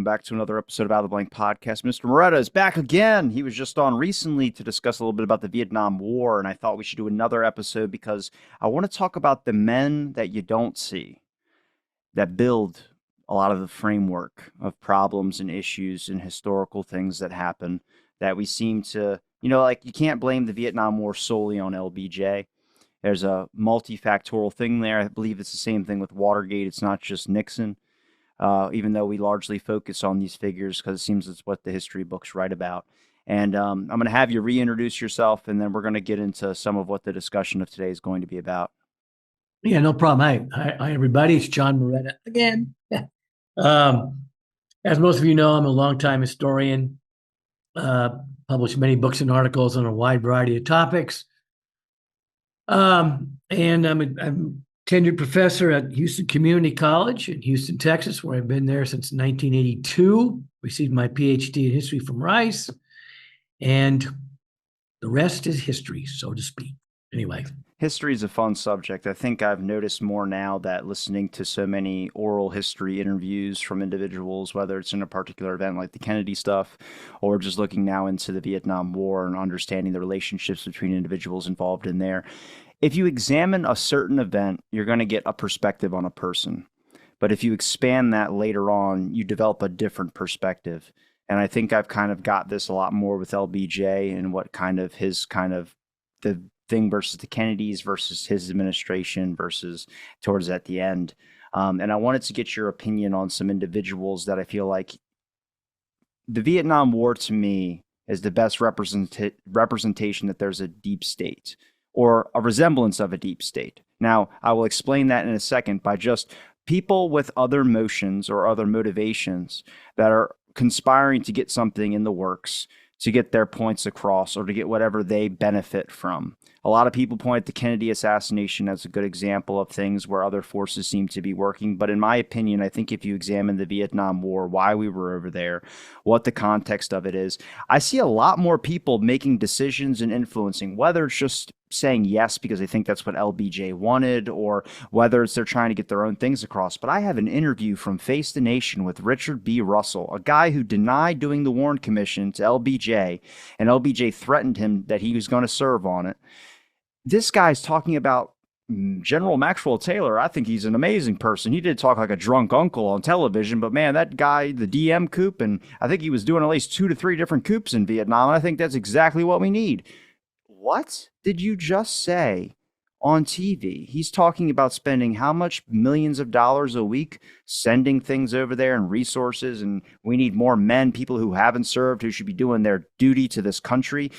welcome back to another episode of Out of the Blank Podcast. Mr. Moretta is back again. He was just on recently to discuss a little bit about the Vietnam War, and I thought we should do another episode because I want to talk about the men that you don't see that build a lot of the framework of problems and issues and historical things that happen that we seem to, like you can't blame the Vietnam War solely on LBJ. There's a multifactorial thing there. I believe it's the same thing with Watergate. It's not just Nixon, even though we largely focus on these figures because it seems it's what the history books write about. And I'm going to have you reintroduce yourself, and then we're going to get into some of what the discussion of today is going to be about. Yeah, no problem. Hi, everybody. It's John Moretta again. Um, as most of you know, I'm a longtime historian, published many books and articles on a wide variety of topics. And I'm a tenured professor at Houston Community College in Houston, Texas, where I've been there since 1982. Received my Ph.D. in history from Rice, and the rest is history, so to speak. Anyway. History is a fun subject. I think I've noticed more now that listening to so many oral history interviews from individuals, whether it's in a particular event like the Kennedy stuff, or just looking now into the Vietnam War and understanding the relationships between individuals involved in there. If you examine a certain event, you're going to get a perspective on a person. But if you expand that later on, you develop a different perspective. And I think I've kind of got this a lot more with LBJ and what kind of his kind of the thing versus the Kennedys versus his administration versus towards at the end. And I wanted to get your opinion on some individuals that I feel like the Vietnam War to me is the best representation that there's a deep state or a resemblance of a deep state. Now, I will explain that in a second by just people with other motions or other motivations that are conspiring to get something in the works, to get their points across, or to get whatever they benefit from. A lot of people point at the Kennedy assassination as a good example of things where other forces seem to be working. But in my opinion, I think if you examine the Vietnam War, why we were over there, what the context of it is, I see a lot more people making decisions and influencing, whether it's just saying yes because they think that's what LBJ wanted, or whether it's they're trying to get their own things across. But I have an interview from Face the Nation with Richard B. Russell, a guy who denied doing the Warren Commission to LBJ, and LBJ threatened him that he was going to serve on it. This guy's talking about General Maxwell Taylor. I think he's an amazing person. He did talk like a drunk uncle on television, but man, that guy, the DM coup, and I think he was doing at least 2 to 3 different coups in Vietnam, and I think that's exactly what we need. What did you just say on TV? He's talking about spending how much millions of dollars a week sending things over there and resources, and we need more men, people who haven't served, who should be doing their duty to this country.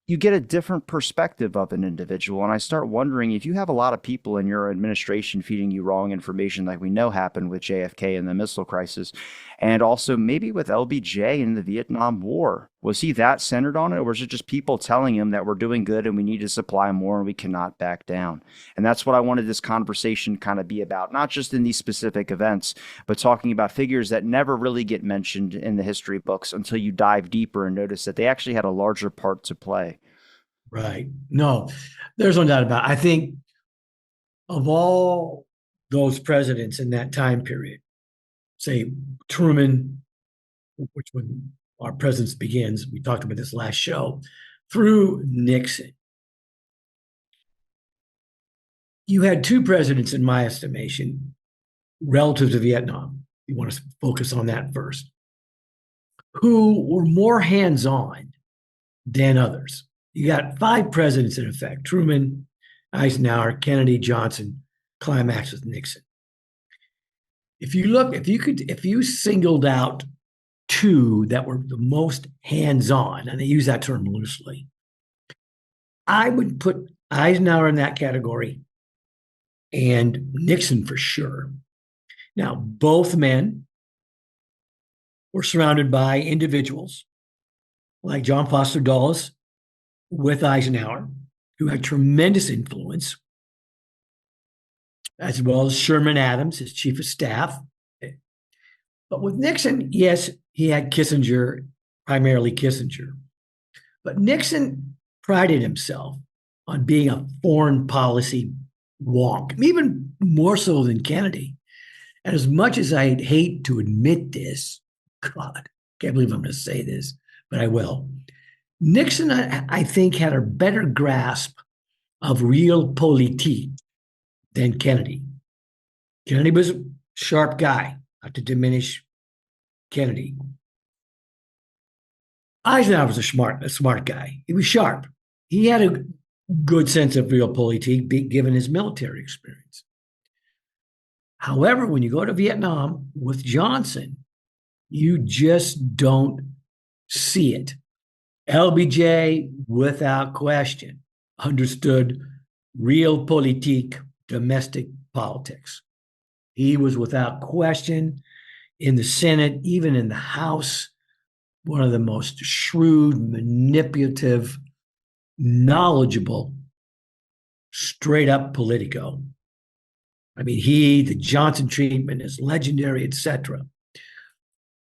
You get a different perspective of an individual. And I start wondering if you have a lot of people in your administration feeding you wrong information, like we know happened with JFK and the missile crisis, and also maybe with LBJ in the Vietnam War. Was he that centered on it, or was it just people telling him that we're doing good and we need to supply more and we cannot back down? And that's what I wanted this conversation kind of be about, not just in these specific events, but talking about figures that never really get mentioned in the history books until you dive deeper and notice that they actually had a larger part to play. Right. No, there's no doubt about it. I think of all those presidents in that time period, say Truman, which when our presence begins, we talked about this last show, through Nixon. You had 2 presidents, in my estimation, relative to Vietnam. You want to focus on that first, who were more hands-on than others. You got 5 presidents in effect: Truman, Eisenhower, Kennedy, Johnson, climax with Nixon. If you singled out 2 that were the most hands-on, and they use that term loosely, I would put Eisenhower in that category and Nixon for sure. Now, both men were surrounded by individuals like John Foster Dulles with Eisenhower, who had tremendous influence, as well as Sherman Adams, his chief of staff. But with Nixon, yes, he had Kissinger, primarily Kissinger. But Nixon prided himself on being a foreign policy wonk, even more so than Kennedy. And as much as I'd hate to admit this, God, can't believe I'm going to say this, but I will. Nixon, I think, had a better grasp of realpolitik than Kennedy. Kennedy was a sharp guy, not to diminish Kennedy. Eisenhower was a smart guy. He was sharp. He had a good sense of realpolitik, given his military experience. However, when you go to Vietnam with Johnson, you just don't see it. LBJ, without question, understood realpolitik, domestic politics. He was without question in the Senate, even in the House, one of the most shrewd, manipulative, knowledgeable, straight up politico. I mean, the Johnson treatment is legendary, etc.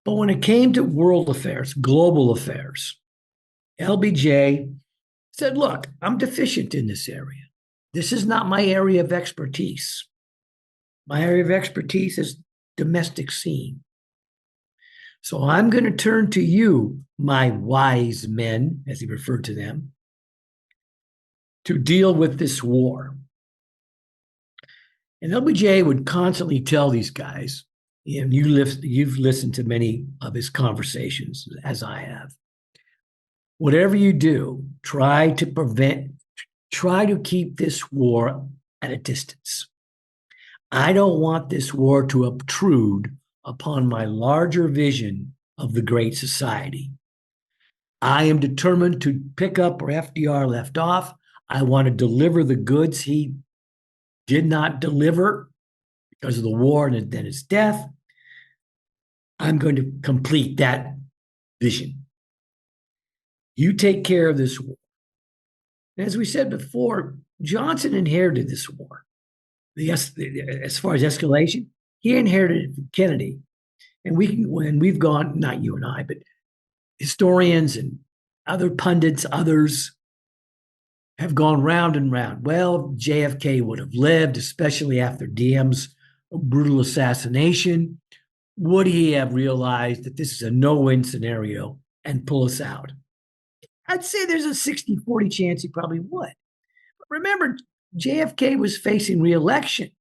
But when it came to world affairs, global affairs, LBJ said, look, I'm deficient in this area. This is not my area of expertise. My area of expertise is domestic scene. So I'm going to turn to you, my wise men, as he referred to them, to deal with this war. And LBJ would constantly tell these guys, and you've listened to many of his conversations, as I have. Whatever you do, try to keep this war at a distance. I don't want this war to obtrude upon my larger vision of the great society. I am determined to pick up where FDR left off. I want to deliver the goods he did not deliver because of the war and then his death. I'm going to complete that vision. You take care of this war. As we said before, Johnson inherited this war. As far as escalation, he inherited it from Kennedy. And we've gone, not you and I, but historians and other pundits, others have gone round and round. Well, JFK would have lived, especially after Diem's brutal assassination. Would he have realized that this is a no-win scenario and pull us out? I'd say there's a 60-40 chance he probably would. But remember, JFK was facing re-election.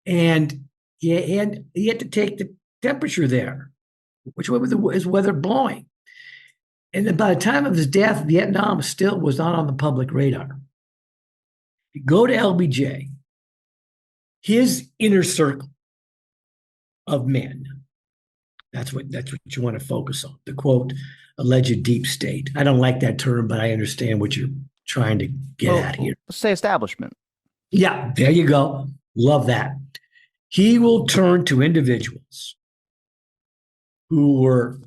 And he had to take the temperature there. Which way was weather blowing? And then by the time of his death, Vietnam still was not on the public radar. You go to LBJ, his inner circle of men. That's what you want to focus on. The quote, alleged deep state. I don't like that term, but I understand what you're trying to get at here. Let's say establishment. Yeah, there you go. Love that. He will turn to individuals who were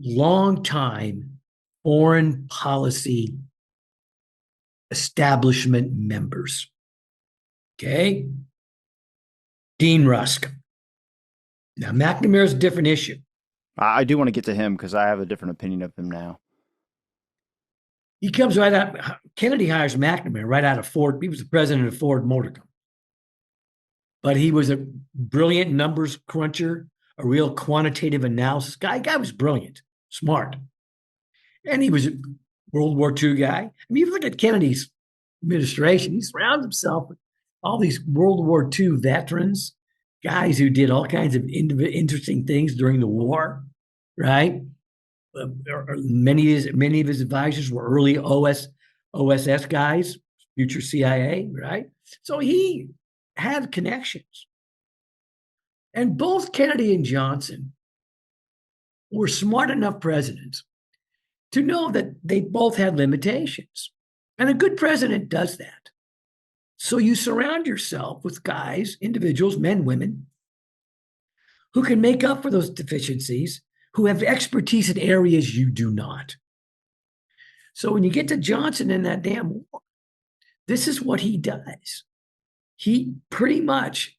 longtime foreign policy establishment members. Okay? Dean Rusk. Now, McNamara is a different issue. I do want to get to him because I have a different opinion of him now. He comes right out. Kennedy hires McNamara right out of Ford. He was the president of Ford Motor Company. But he was a brilliant numbers cruncher, a real quantitative analysis guy. Guy was brilliant, smart. And he was a World War II guy. I mean, if you look at Kennedy's administration, he surrounds himself with all these World War II veterans, guys who did all kinds of interesting things during the war, right? Many of his advisors were early OSS guys, future CIA, right? So he had connections. And both Kennedy and Johnson were smart enough presidents to know that they both had limitations. And a good president does that. So you surround yourself with guys, individuals, men, women, who can make up for those deficiencies, who have expertise in areas you do not. So when you get to Johnson in that damn war, this is what he does. He pretty much,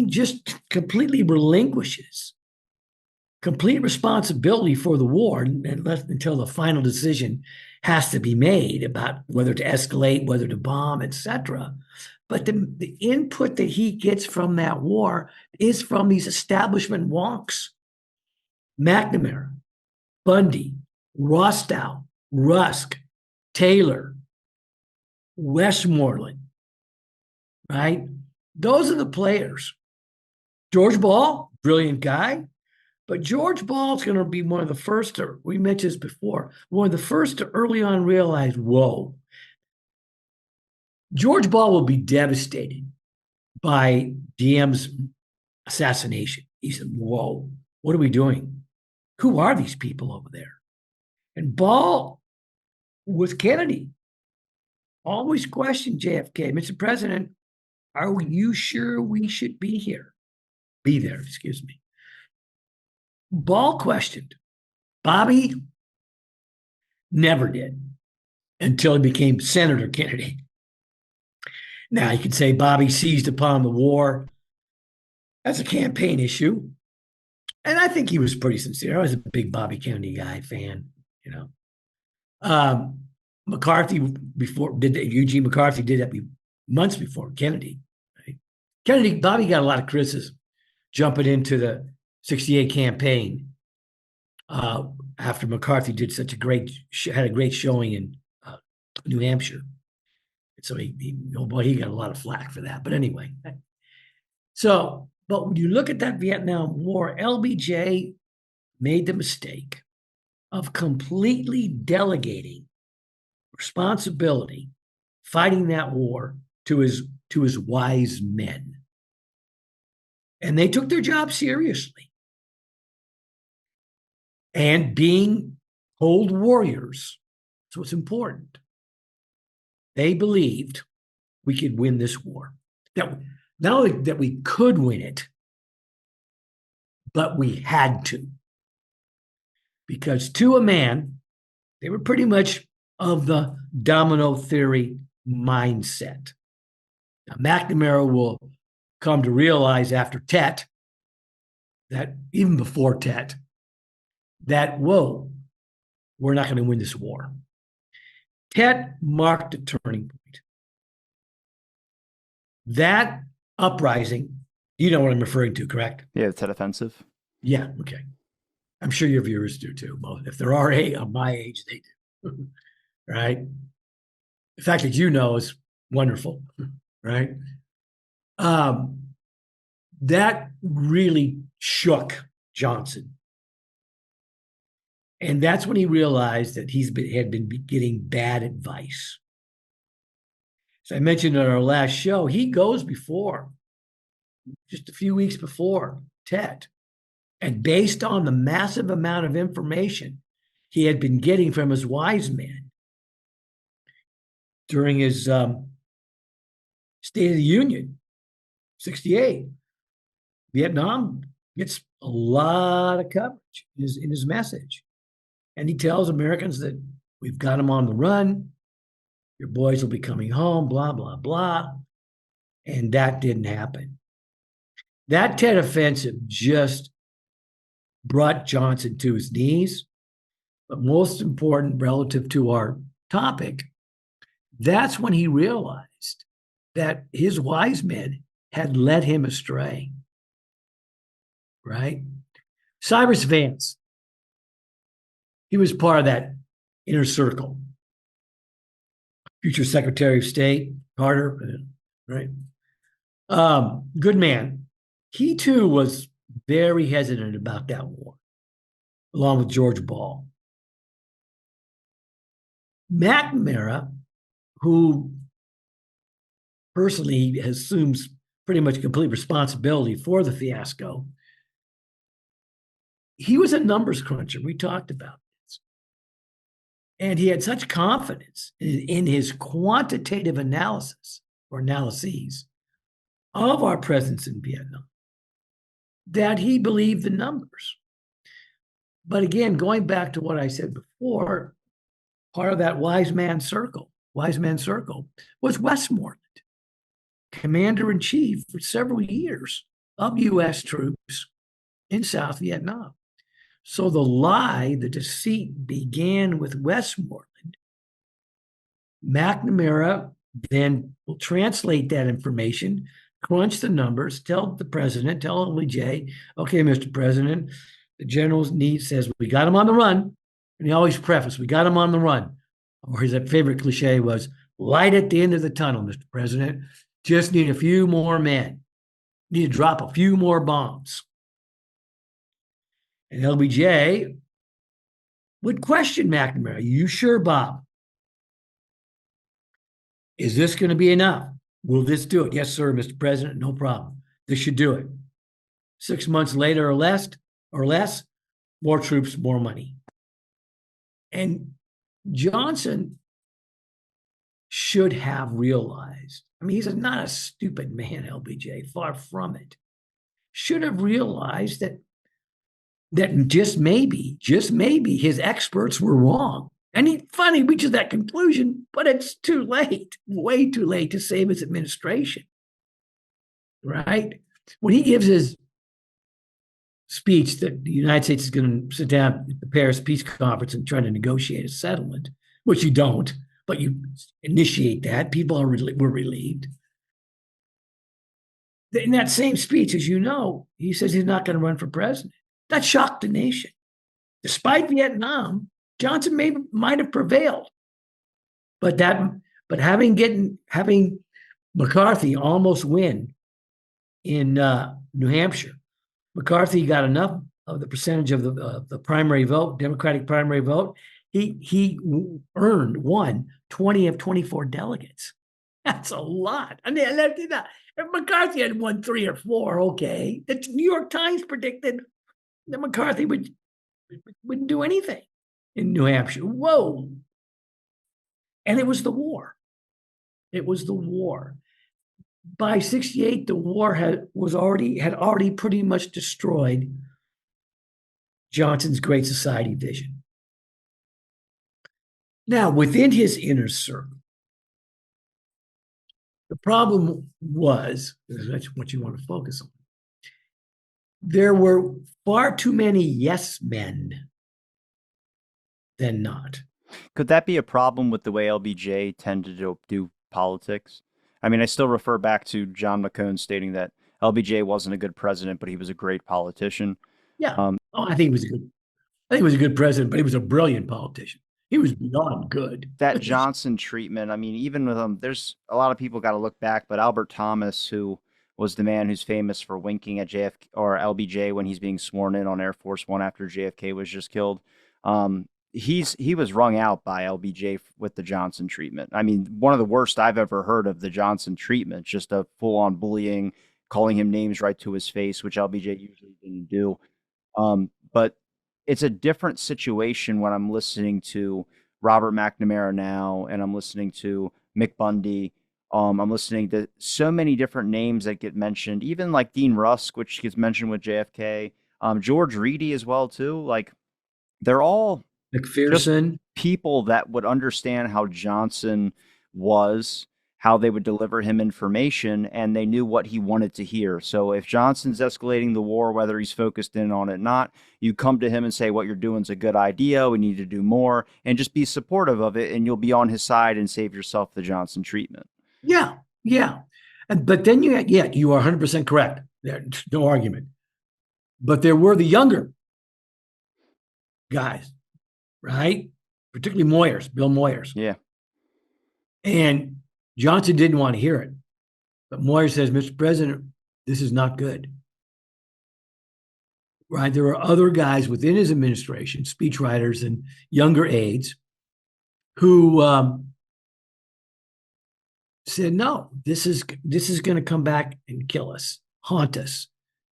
just completely relinquishes complete responsibility for the war until the final decision has to be made about whether to escalate, whether to bomb, etc. But the input that he gets from that war is from these establishment wonks McNamara, Bundy, Rostow, Rusk, Taylor, Westmoreland, right? Those are the players. George Ball, brilliant guy, but George Ball is going to be one of the first to, we mentioned this before, one of the first to early on realize, whoa, George Ball will be devastated by Diem's assassination. He said, whoa, what are we doing? Who are these people over there? And Ball with Kennedy always questioned JFK, Mr. President, are you sure we should be here? Be there, excuse me. Ball questioned. Bobby never did until he became Senator Kennedy. Now, you could say Bobby seized upon the war as a campaign issue. And I think he was pretty sincere. I was a big Bobby Kennedy guy fan, you know. McCarthy Eugene McCarthy did that months before Kennedy. Right? Bobby got a lot of criticism jumping into the 68 campaign after McCarthy did such had a great showing in New Hampshire. So he got a lot of flack for that. But anyway, but when you look at that Vietnam War, LBJ made the mistake of completely delegating responsibility fighting that war to his wise men. And they took their job seriously. And being cold warriors, so it's important. They believed we could win this war. That not only that we could win it, but we had to. Because to a man, they were pretty much of the domino theory mindset. Now, McNamara will come to realize after Tet, that even before Tet, that, whoa, we're not going to win this war. Tet marked a turning point. That uprising, you know what I'm referring to, correct? Yeah, the Tet Offensive. Yeah, okay. I'm sure your viewers do too. Well, if there are of my age, they do. Right? The fact that you know is wonderful, right? That really shook Johnson. And that's when he realized that had been getting bad advice. As I mentioned in our last show, he goes before, just a few weeks before Tet, and based on the massive amount of information he had been getting from his wise men during his State of the Union, 68, Vietnam gets a lot of coverage in his message. And he tells Americans that we've got them on the run. Your boys will be coming home, blah, blah, blah. And that didn't happen. That Tet Offensive just brought Johnson to his knees. But most important, relative to our topic, that's when he realized that his wise men had led him astray. Right? Cyrus Vance, he was part of that inner circle. Future Secretary of State, Carter, right? Good man. He too was very hesitant about that war, along with George Ball. McNamara, who personally assumes pretty much complete responsibility for the fiasco, he was a numbers cruncher. We talked about this. And he had such confidence in his quantitative analysis or analyses of our presence in Vietnam that he believed the numbers. But again, going back to what I said before, part of that wise man circle was Westmoreland, commander-in-chief for several years of U.S. troops in South Vietnam. So the deceit began with Westmoreland. McNamara then will translate that information, crunch the numbers, tell the president, tell LBJ, okay, Mr. President, The general's need says, we got him on the run. And he always prefaced, we got him on the run. Or his favorite cliche was, light at the end of the tunnel, Mr. President. Just need a few more men. Need to drop a few more bombs. And LBJ would question McNamara. Are you sure, Bob? Is this going to be enough? Will this do it? Yes, sir, Mr. President. No problem. This should do it. 6 months later or less, more troops, more money. And Johnson should have realized, I mean, he's not a stupid man, LBJ, far from it. Should have realized that just maybe his experts were wrong. And he finally reaches that conclusion, but it's too late, way too late to save his administration. Right? When he gives his speech that the United States is going to sit down at the Paris Peace Conference and try to negotiate a settlement, which you don't, but you initiate that, people were relieved. In that same speech, as you know, he says he's not going to run for president. That shocked the nation. Despite Vietnam, Johnson might have prevailed, but having McCarthy almost win in New Hampshire, McCarthy got enough of the percentage of the primary vote, Democratic primary vote. He won 20 of 24 delegates. That's a lot. I mean, if McCarthy had won 3 or 4, okay. The New York Times predicted that McCarthy wouldn't do anything in New Hampshire. Whoa. And it was the war. It was the war. By 1968, the war had already pretty much destroyed Johnson's Great Society vision. Now, within his inner circle, the problem was, that's what you want to focus on, there were far too many yes men than not. Could that be a problem with the way LBJ tended to do politics? I mean, I still refer back to John McCone stating that LBJ wasn't a good president, but he was a great politician. Yeah. Um, I think he was a good president, but he was a brilliant politician. He was beyond good. that Johnson treatment, I mean, even with him, there's a lot of people got to look back, but Albert Thomas, who was the man who's famous for winking at JFK or LBJ when he's being sworn in on Air Force One after JFK was just killed. He was wrung out by LBJ with the Johnson treatment. I mean, one of the worst I've ever heard of the Johnson treatment, just a full on bullying, calling him names right to his face, which LBJ usually didn't do. But it's a different situation when I'm listening to Robert McNamara now, and I'm listening to Mick Bundy. I'm listening to so many different names that get mentioned, even like Dean Rusk, which gets mentioned with JFK, George Reedy as well too. Like they're all just McPherson. people that would understand how Johnson was, how they would deliver him information, and they knew what he wanted to hear. So if Johnson's escalating the war, whether he's focused in on it or not, you come to him and say, what you're doing is a good idea. We need to do more, and just be supportive of it, and you'll be on his side and save yourself the Johnson treatment. Yeah, yeah. But then you are 100% correct. There's no argument. But there were the younger guys, right? Particularly Bill Moyers. Yeah. And Johnson didn't want to hear it. But Moyers says, Mr. President, this is not good. Right? There were other guys within his administration, speechwriters and younger aides, who said, no, this is going to come back and kill us, haunt us.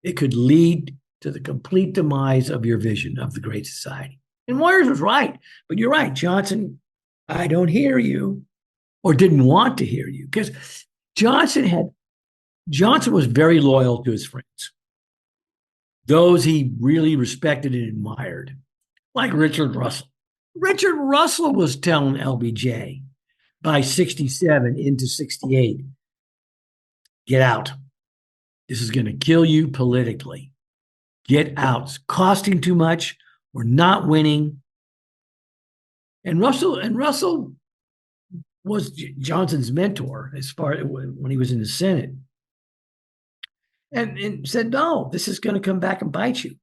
It could lead to the complete demise of your vision of the Great Society. And Moyers was right. But you're right, Johnson, I don't hear you, or didn't want to hear you, because Johnson was very loyal to his friends, those he really respected and admired, like Richard Russell. Richard Russell was telling LBJ by 1967 into 1968, get out. This is going to kill you politically. Get out. It's costing too much. We're not winning. And Russell was Johnson's mentor as far as when he was in the Senate, and said, no, this is going to come back and bite you.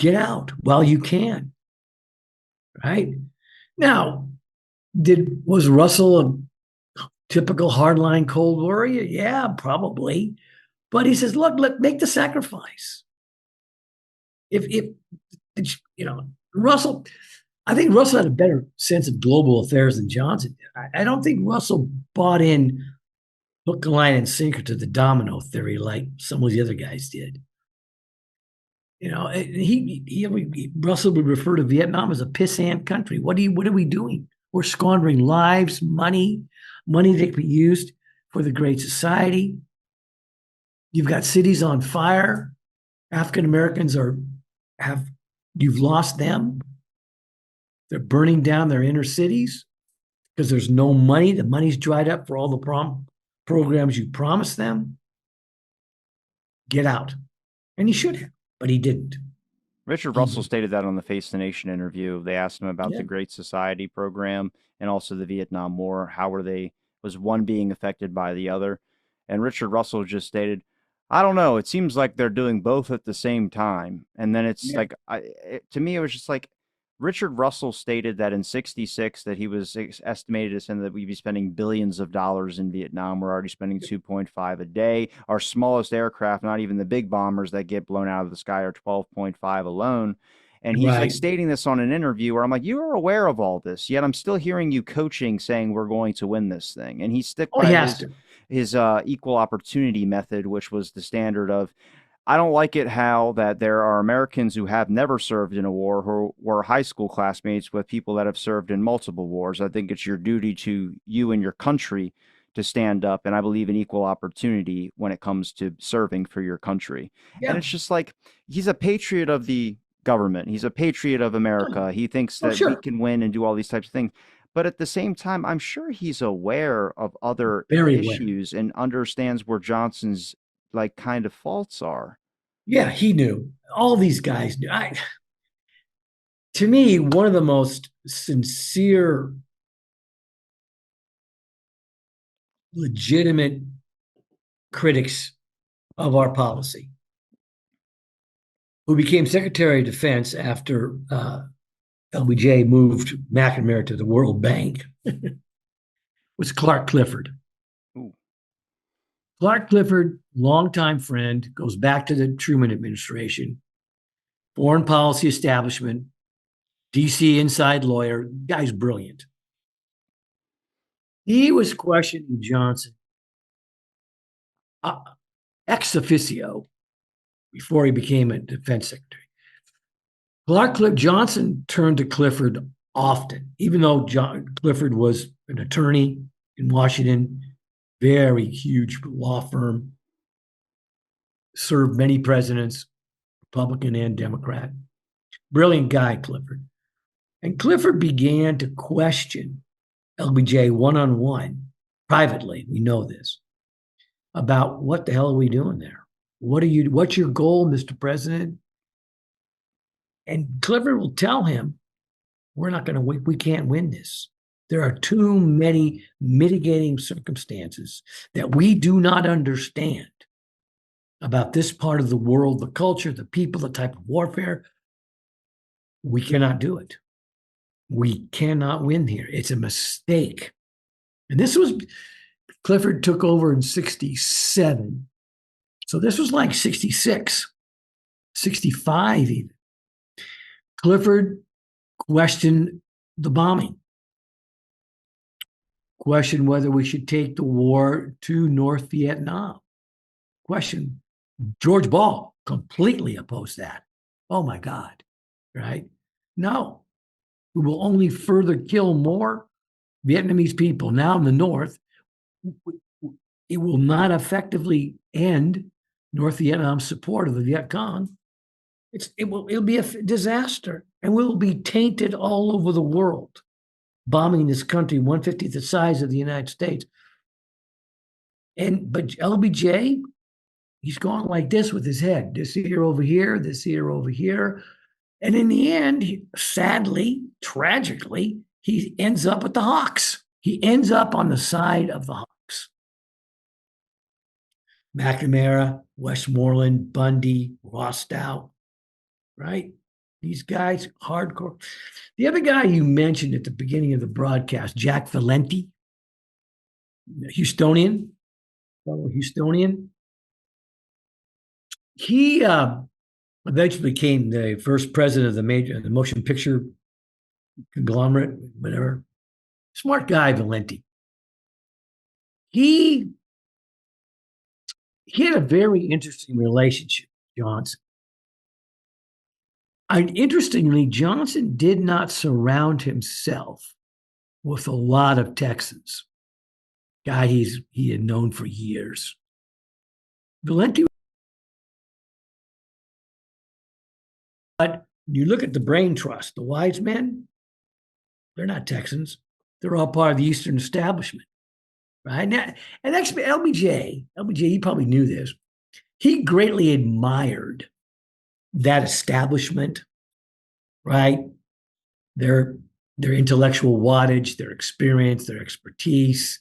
Get out while you can, right? Now, did was Russell a typical hardline Cold Warrior? Yeah, probably. But he says, look, make the sacrifice. If Russell, I think Russell had a better sense of global affairs than Johnson did. I don't think Russell bought in hook, line, and sinker to the domino theory like some of the other guys did. Russell would refer to Vietnam as a pissant country. What are we doing? We're squandering lives, money that could be used for the Great Society. You've got cities on fire. African Americans have you've lost them. They're burning down their inner cities because there's no money. The money's dried up for all the programs you promised them. Get out. And he should have, but he didn't. Richard He Russell did. stated that on the Face the Nation interview. They asked him about Yeah. the Great Society program and also the Vietnam War. How were they, was one being affected by the other? And Richard Russell just stated, I don't know. It seems like they're doing both at the same time. And then it's Yeah. like, to me, it was just like Richard Russell stated that in 66 that he was estimated to send that we'd be spending billions of dollars in Vietnam. We're already spending 2.5 a day. Our smallest aircraft, not even the big bombers that get blown out of the sky, are 12.5 alone. And he's like Right. stating this on an interview where I'm like, you are aware of all this, yet I'm still hearing you coaching saying we're going to win this thing. And he stick Oh, he by has to. his equal opportunity method, which was the standard of I don't like it how that there are Americans who have never served in a war who were high school classmates with people that have served in multiple wars. I think it's your duty to you and your country to stand up. And I believe in equal opportunity when it comes to serving for your country. And Yeah. it's just like he's a patriot of the government. He's a patriot of Oh, America. He thinks oh, that we sure. can win and do all these types of things. But at the same time, I'm sure he's aware of other Very aware. issues and understands where Johnson's like kind of faults are. Yeah, he knew. All these guys knew. To me, one of the most sincere, legitimate critics of our policy, who became Secretary of Defense after LBJ moved McNamara to the World Bank, was Clark Clifford. Ooh. Clark Clifford, longtime friend, goes back to the Truman administration, foreign policy establishment, DC inside lawyer. Guy's brilliant. He was questioning Johnson uh, ex officio before he became a defense secretary. Johnson turned to Clifford often, even though Clifford was an attorney in Washington, very huge law firm, served many presidents, Republican and Democrat. Brilliant guy, Clifford. And Clifford began to question LBJ one on one, privately. We know this about what the hell are we doing there? What's your goal, Mr. President? And Clifford will tell him, we're not going to win. We can't win this. There are too many mitigating circumstances that we do not understand about this part of the world, the culture, the people, the type of warfare. We cannot do it. We cannot win here. It's a mistake. And this was Clifford took over in 67. So this was like 66, 65 even. Clifford questioned the bombing, questioned whether we should take the war to North Vietnam. Question. George Ball completely opposed that. Oh my God. Right? No, we will only further kill more Vietnamese people now in the North. It will not effectively end North Vietnam's support of the Viet Cong. It'll be a disaster, and we'll be tainted all over the world, bombing this country 1/50th the size of the United States. But LBJ, he's gone like this with his head, this ear over here, this ear over here. And in the end, sadly, tragically, he ends up with the Hawks. He ends up on the side of the Hawks. McNamara, Westmoreland, Bundy, Rostow, right? These guys, hardcore. The other guy you mentioned at the beginning of the broadcast, Jack Valenti, Houstonian, fellow Houstonian. He eventually became the first president of the motion picture conglomerate, whatever. Smart guy, Valenti. He he had a very interesting relationship with Johnson. Interestingly, Johnson did not surround himself with a lot of Texans. Guy he had known for years. Valenti, but you look at the brain trust, the wise men, they're not Texans. They're all part of the Eastern establishment, right? And actually, LBJ, you probably knew this. He greatly admired that establishment, right? Their their intellectual wattage, their experience, their expertise.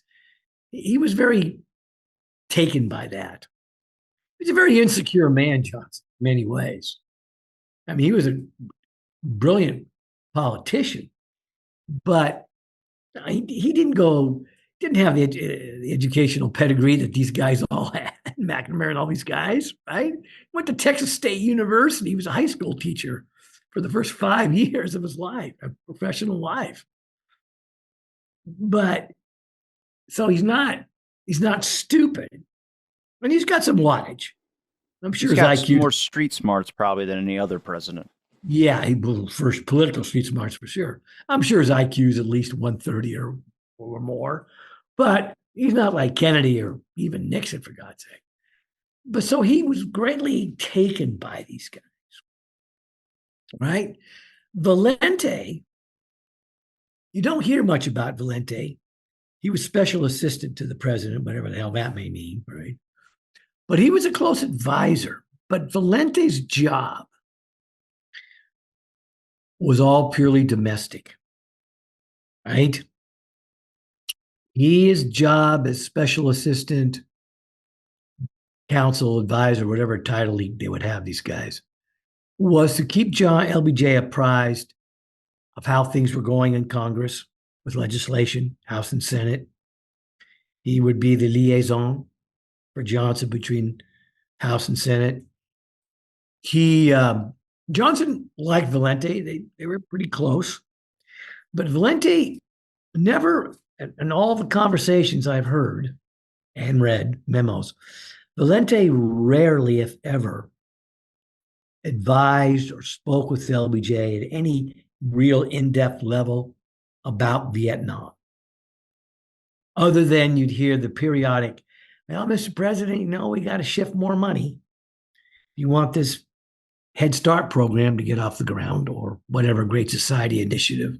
He was very taken by that. He's a very insecure man, Johnson, in many ways. I mean, he was a brilliant politician, but he didn't have the educational pedigree that these guys all had, McNamara and all these guys, right? Went to Texas State University. He was a high school teacher for the first 5 years of his life, a professional life. But so he's not stupid, and he's got some wattage. I'm sure He's his got IQ. more street smarts probably than any other president. Yeah, he was first political street smarts for sure. I'm sure his IQ is at least 130 or more, but he's not like Kennedy or even Nixon, for God's sake. But so he was greatly taken by these guys, right? Valente, you don't hear much about Valente. He was special assistant to the president, whatever the hell that may mean, right? But he was a close advisor. But Valente's job was all purely domestic, right? His job as special assistant, counsel, advisor, whatever title they would have these guys, was to keep John LBJ apprised of how things were going in Congress with legislation, House and Senate. He would be the liaison for Johnson between House and Senate. He Johnson liked Valente. They were pretty close, but Valente never, in all the conversations I've heard and read memos, Valente rarely, if ever, advised or spoke with LBJ at any real in-depth level about Vietnam. Other than you'd hear the periodic, well, Mr. President, we got to shift more money. You want this Head Start program to get off the ground or whatever Great Society initiative.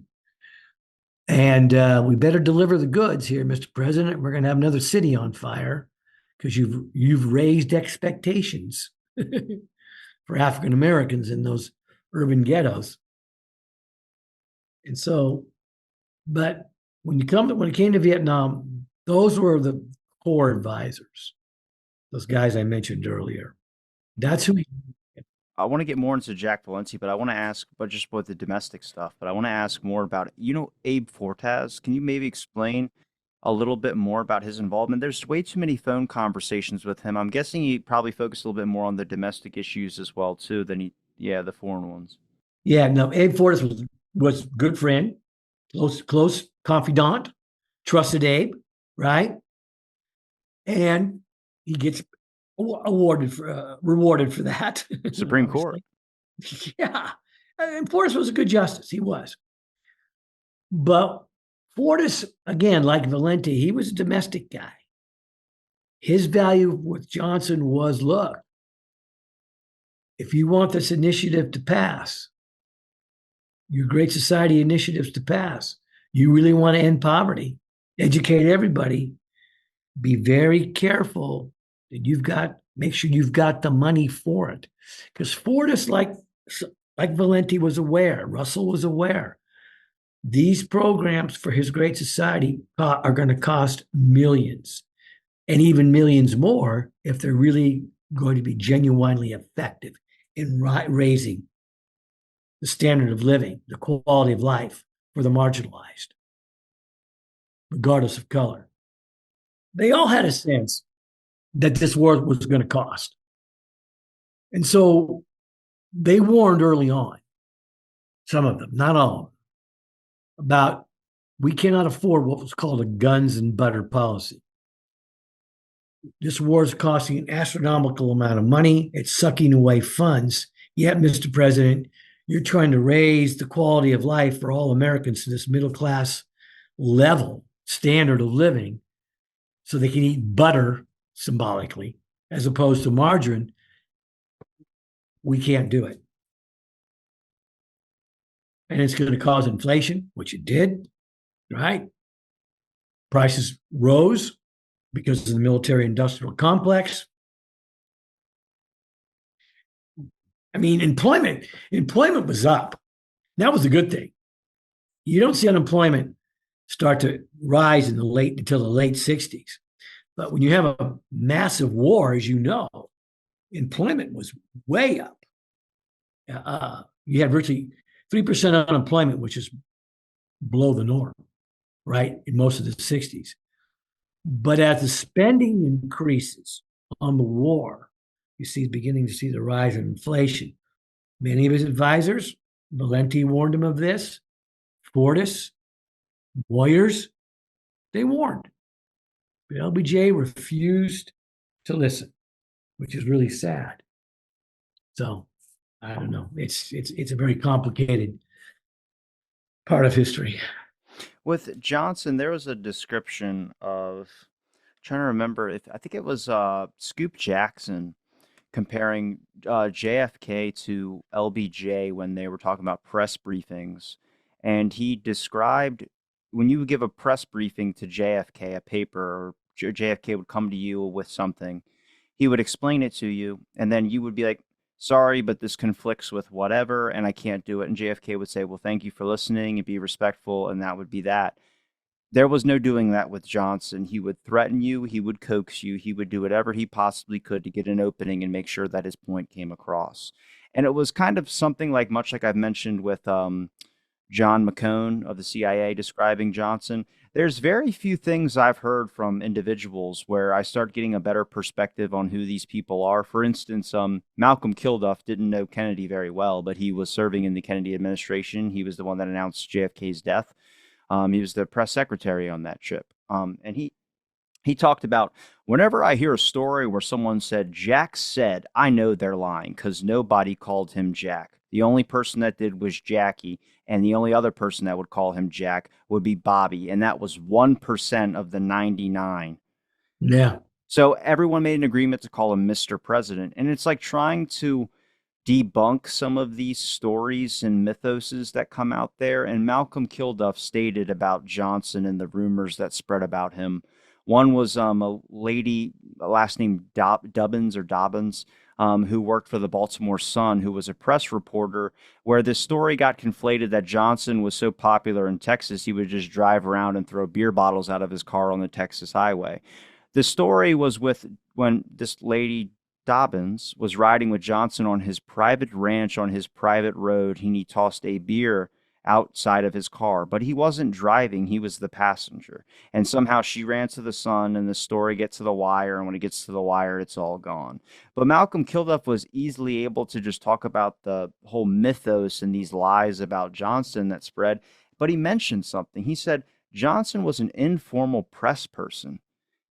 And we better deliver the goods here, Mr. President. We're going to have another city on fire because you've raised expectations for African Americans in those urban ghettos. And so, but when it came to Vietnam, those were the core advisors, those guys I mentioned earlier. That's who. I want to get more into Jack Valenti, but I want to ask, but just with the domestic stuff, but I want to ask more about, Abe Fortas. Can you maybe explain a little bit more about his involvement? There's way too many phone conversations with him. I'm guessing he probably focused a little bit more on the domestic issues as well, too, than the foreign ones. Yeah, no, Abe Fortas was good friend, close confidant, trusted Abe, right? And he gets rewarded for that. Supreme Court. Yeah, and Fortas was a good justice. He was, but Fortas again, like Valenti, he was a domestic guy. His value with Johnson was, look, if you want this initiative to pass, your Great Society initiatives to pass, you really want to end poverty, educate everybody, be very careful that make sure you've got the money for it. Because Fortas, like Valenti was aware, Russell was aware, these programs for his Great Society are going to cost millions and even millions more if they're really going to be genuinely effective in raising the standard of living, the quality of life for the marginalized, regardless of color. They all had a sense that this war was going to cost. And so they warned early on, some of them, not all of them, about we cannot afford what was called a guns and butter policy. This war is costing an astronomical amount of money. It's sucking away funds. Yet, Mr. President, you're trying to raise the quality of life for all Americans to this middle class level standard of living so they can eat butter symbolically as opposed to margarine. We can't do it. And it's going to cause inflation, which it did, right? Prices rose because of the military industrial complex. I mean, employment was up. That was a good thing. You don't see unemployment start to rise until the late 60s. But when you have a massive war, as you know, employment was way up. You had virtually 3% unemployment, which is below the norm, right, in most of the 60s. But as the spending increases on the war, you see beginning to see the rise in inflation. Many of his advisors, Valenti warned him of this, Fortis, Boyers, they warned. But LBJ refused to listen, which is really sad. So I don't know. It's a very complicated part of history. With Johnson, there was a description of, trying to remember if I think it was Scoop Jackson comparing JFK to LBJ when they were talking about press briefings. And he described when you would give a press briefing to JFK, a paper, or JFK would come to you with something, he would explain it to you, and then you would be like, sorry, but this conflicts with whatever, and I can't do it. And JFK would say, well, thank you for listening and be respectful, and that would be that. There was no doing that with Johnson. He would threaten you, he would coax you, he would do whatever he possibly could to get an opening and make sure that his point came across. And it was kind of something like, much like I've mentioned with John McCone of the CIA describing Johnson. There's very few things I've heard from individuals where I start getting a better perspective on who these people are. For instance, Malcolm Kilduff didn't know Kennedy very well, but he was serving in the Kennedy administration. He was the one that announced JFK's death. He was the press secretary on that trip. And he talked about, whenever I hear a story where someone said, Jack said, I know they're lying because nobody called him Jack. The only person that did was Jackie, and the only other person that would call him Jack would be Bobby, and that was 1% of the 99. Yeah. So everyone made an agreement to call him Mr. President. And it's like trying to debunk some of these stories and mythoses that come out there. And Malcolm Kilduff stated about Johnson and the rumors that spread about him. One was a lady, last name Dobbins or Dobbins, who worked for the Baltimore Sun, who was a press reporter, where this story got conflated that Johnson was so popular in Texas, he would just drive around and throw beer bottles out of his car on the Texas highway. The story was with when this lady Dobbins was riding with Johnson on his private ranch on his private road, and he tossed a beer outside of his car, but he wasn't driving, he was the passenger. And somehow she ran to the Sun, and the story gets to the wire, and when it gets to the wire, it's all gone. But Malcolm Kilduff was easily able to just talk about the whole mythos and these lies about Johnson that spread. But he mentioned something. He said Johnson was an informal press person.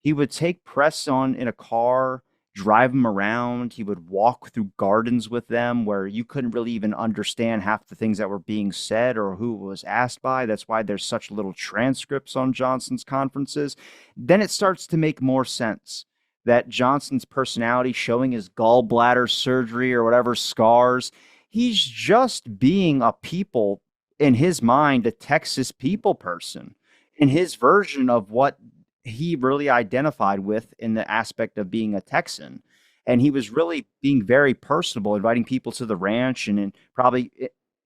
He would take press on in a car, drive them around. He would walk through gardens with them where you couldn't really even understand half the things that were being said or who it was asked by. That's why there's such little transcripts on Johnson's conferences. Then it starts to make more sense that Johnson's personality, showing his gallbladder surgery or whatever scars, he's just being a people, in his mind, a Texas people person in his version of what he really identified with in the aspect of being a Texan. And he was really being very personable, inviting people to the ranch and probably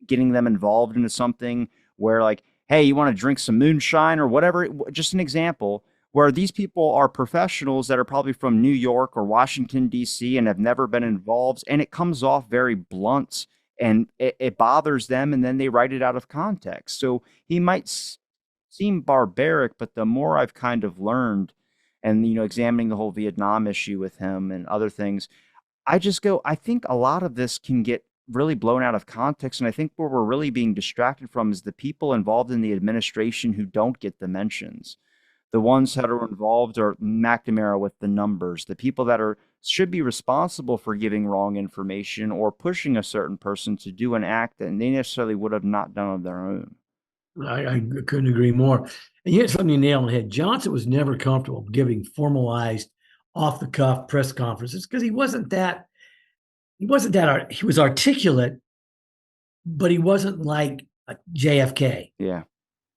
getting them involved into something where, like, hey, you want to drink some moonshine or whatever? Just an example where these people are professionals that are probably from New York or Washington, D.C., and have never been involved. And it comes off very blunt and it bothers them, and then they write it out of context. So he might seem barbaric, but the more I've kind of learned, and examining the whole Vietnam issue with him and other things, I just go, I think a lot of this can get really blown out of context. And I think where we're really being distracted from is the people involved in the administration who don't get the mentions. The ones that are involved are McNamara with the numbers, the people that are should be responsible for giving wrong information or pushing a certain person to do an act that they necessarily would have not done of their own. I couldn't agree more. And you hit something you nail on the head. Johnson was never comfortable giving formalized, off the cuff press conferences because he was articulate, but he wasn't like a JFK Yeah.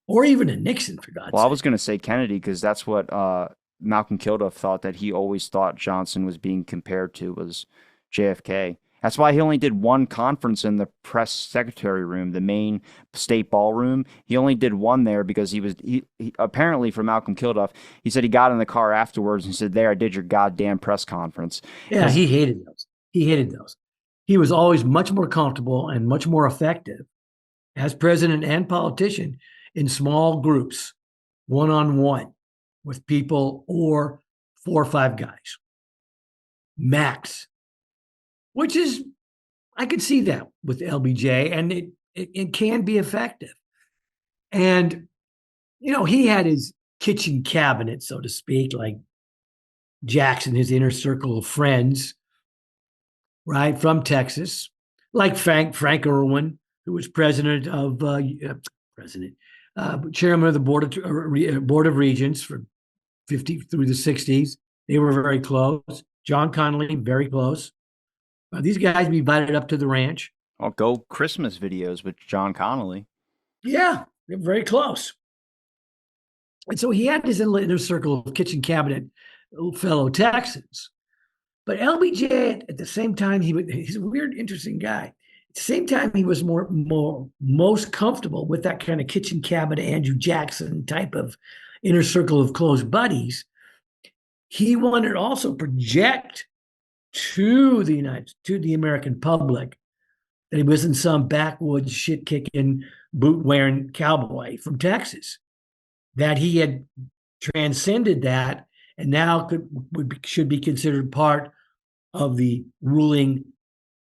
or even a Nixon, for God's Well, I was sake. going to say Kennedy because that's what Malcolm Kilduff thought, that he always thought Johnson was being compared to was JFK. That's why he only did one conference in the press secretary room, the main state ballroom. He only did one there because he apparently, for Malcolm Kilduff, he said he got in the car afterwards and said, "There, I did your goddamn press conference." Yeah, Because he hated those. He hated those. He was always much more comfortable and much more effective as president and politician in small groups, one on one with people or 4 or 5 guys, max, which is, I could see that with LBJ, and it can be effective. And, he had his kitchen cabinet, so to speak, like Jackson, his inner circle of friends, right, from Texas, like Frank Irwin, who was chairman of the board of regents for 50 through the 60s. They were very close. John Connolly, very close. These guys be invited up to the ranch. I'll go Christmas videos with John Connolly. Yeah, they're very close. And so he had his inner circle of kitchen cabinet fellow Texans. But LBJ, at the same time, he's a weird, interesting guy. At the same time, he was most comfortable with that kind of kitchen cabinet Andrew Jackson type of inner circle of close buddies. He wanted to also project to the American public that he wasn't some backwoods shit kicking boot wearing cowboy from Texas. That he had transcended that and now should be considered part of the ruling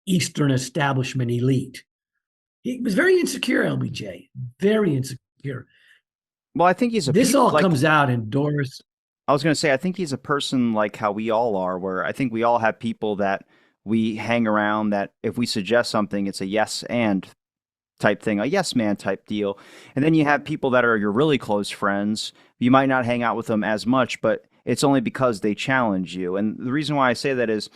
Eastern establishment elite. He was very insecure, LBJ, very insecure. Well, I think he's a This all like comes out in Doris. I was going to say, I think he's a person like how we all are, where I think we all have people that we hang around that if we suggest something, it's a yes and type thing, a yes man type deal. And then you have people that are your really close friends. You might not hang out with them as much, but it's only because they challenge you. And the reason why I say that is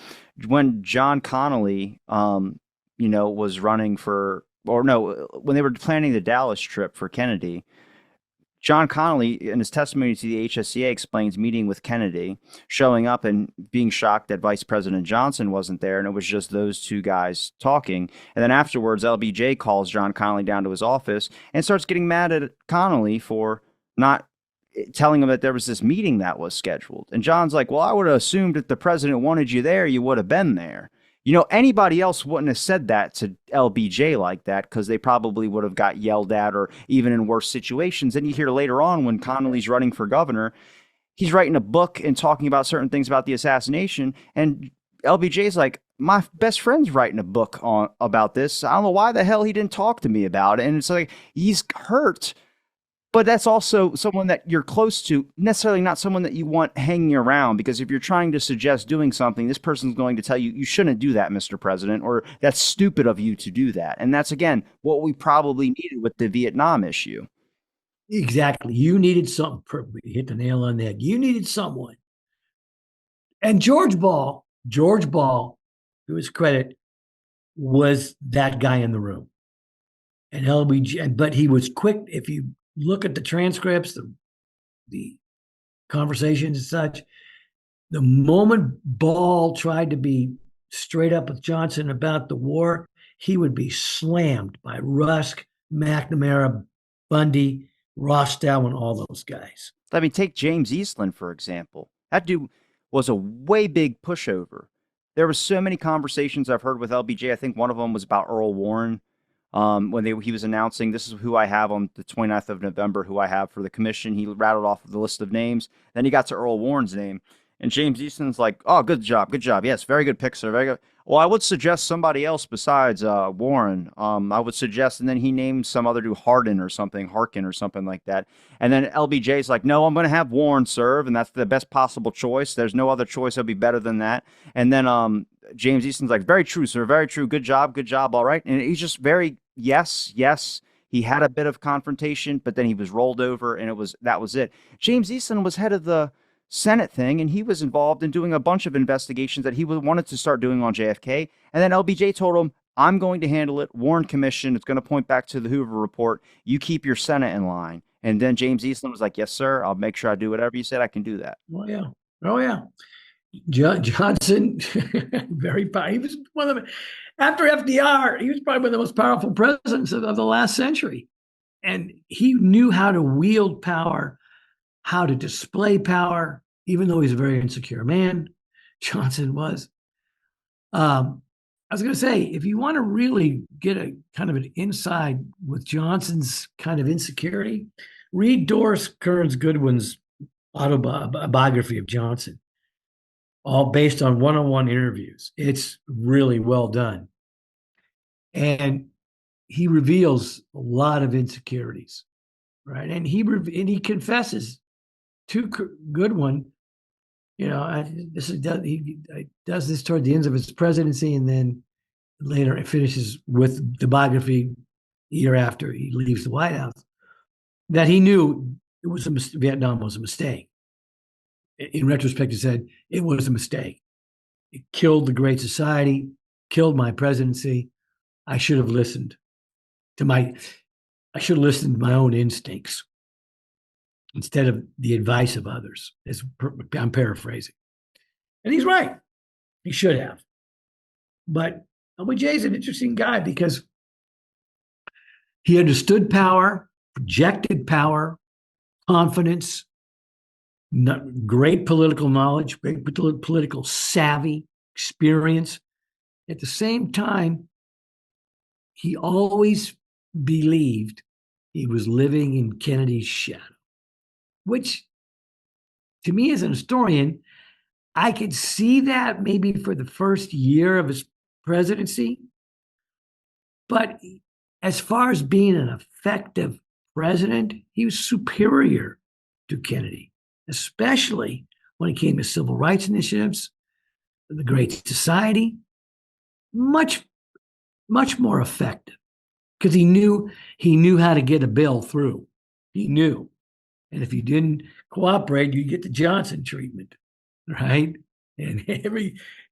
when John Connolly, was running for, or no, when they were planning the Dallas trip for Kennedy, John Connolly, in his testimony to the HSCA, explains meeting with Kennedy, showing up and being shocked that Vice President Johnson wasn't there, and it was just those two guys talking. And then afterwards, LBJ calls John Connolly down to his office and starts getting mad at Connolly for not telling him that there was this meeting that was scheduled. And John's like, "Well, I would have assumed if the president wanted you there, you would have been there." Anybody else wouldn't have said that to LBJ like that because they probably would have got yelled at or even in worse situations. And you hear later on when Connolly's running for governor, he's writing a book and talking about certain things about the assassination. And LBJ's like, "My best friend's writing a book about this. I don't know why the hell he didn't talk to me about it." And it's like, he's hurt. But that's also someone that you're close to, necessarily not someone that you want hanging around, because if you're trying to suggest doing something, this person's going to tell you, "You shouldn't do that, Mr. President," or "That's stupid of you to do that." And that's, again, what we probably needed with the Vietnam issue. Exactly. You needed something. You hit the nail on the head. You needed someone. And George Ball, to his credit, was that guy in the room. And LBJ, but he was quick. If you look at the transcripts, the conversations and such, the moment Ball tried to be straight up with Johnson about the war, he would be slammed by Rusk, McNamara, Bundy, Rostow, and all those guys. I mean, take James Eastland, for example. That dude was a way big pushover. there was so many conversations I've heard with LBJ. I think one of them was about Earl Warren. When he was announcing, this is who I have on the 29th of November, who I have for the commission. He rattled off the list of names. Then he got to Earl Warren's name. And James Easton's like, oh, good job. Good job. Yes, very good pick, sir. Very good. Well, I would suggest somebody else besides Warren. I would suggest, and then he named some other dude, Hardin or something, Harkin or something like that. And then LBJ's like, no, I'm going to have Warren serve, and that's the best possible choice. There's no other choice that'll be better than that. And then James Easton's like, very true, sir, very true. Good job, all right. And he's just very, yes, yes. He had a bit of confrontation, but then he was rolled over, and that was it. James Easton was head of the Senate thing, and he was involved in doing a bunch of investigations that he wanted to start doing on JFK. And then LBJ told him, I'm going to handle it. Warren Commission, it's going to point back to the Hoover Report. You keep your Senate in line. And then James Easton was like, yes, sir. I'll make sure I do whatever you said I can do that. Oh yeah, oh yeah. Johnson, very powerful. He was one of the after FDR. He was probably one of the most powerful presidents of the last century, and he knew how to wield power, how to display power, even though he's a very insecure man. Johnson was. I was going to say, if you want to really get a kind of an inside with Johnson's kind of insecurity, read Doris Kearns Goodwin's autobiography of Johnson, all based on one-on-one interviews. It's really well done, and he reveals a lot of insecurities, right? And he confesses to Goodwin. You know, he does this toward the ends of his presidency, and then later it finishes with the biography year after he leaves the White House. That he knew Vietnam was a mistake. In retrospect, he said it was a mistake. It killed the Great Society, killed my presidency. I should have listened to my own instincts instead of the advice of others. I'm paraphrasing. And he's right. He should have. But LBJ is an interesting guy because he understood power, projected power, confidence, great political knowledge, great political savvy, experience. At the same time, he always believed he was living in Kennedy's shadow, which to me as an historian, I could see that maybe for the first year of his presidency. But as far as being an effective president, he was superior to Kennedy, especially when it came to civil rights initiatives, the Great Society. Much, much more effective because he knew how to get a bill through. He knew, and if you didn't cooperate, you get the Johnson treatment, right? And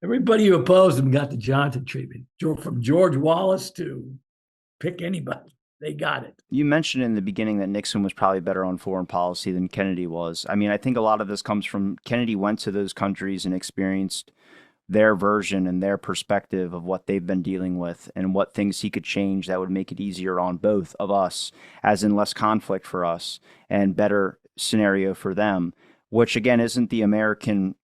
everybody who opposed him got the Johnson treatment, from George Wallace to pick anybody. They got it. You mentioned in the beginning that Nixon was probably better on foreign policy than Kennedy was. I mean, I think a lot of this comes from Kennedy went to those countries and experienced their version and their perspective of what they've been dealing with and what things he could change that would make it easier on both of us, as in less conflict for us and better scenario for them, which again isn't the American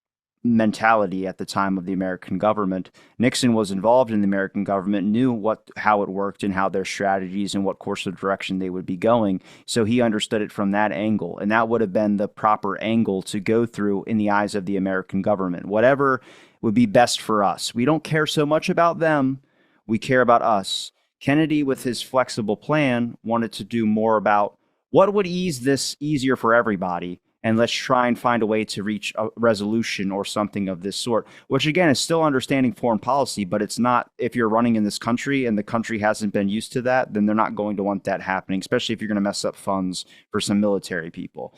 mentality at the time of the American government. Nixon was involved in the American government, knew how it worked and how their strategies and what course of direction they would be going. So he understood it from that angle, and that would have been the proper angle to go through in the eyes of the American government. Whatever would be best for us. We don't care so much about them. We care about us. Kennedy, with his flexible plan, wanted to do more about what would ease this easier for everybody, and let's try and find a way to reach a resolution or something of this sort, which again is still understanding foreign policy, but it's not, if you're running in this country and the country hasn't been used to that, then they're not going to want that happening, especially if you're going to mess up funds for some military people.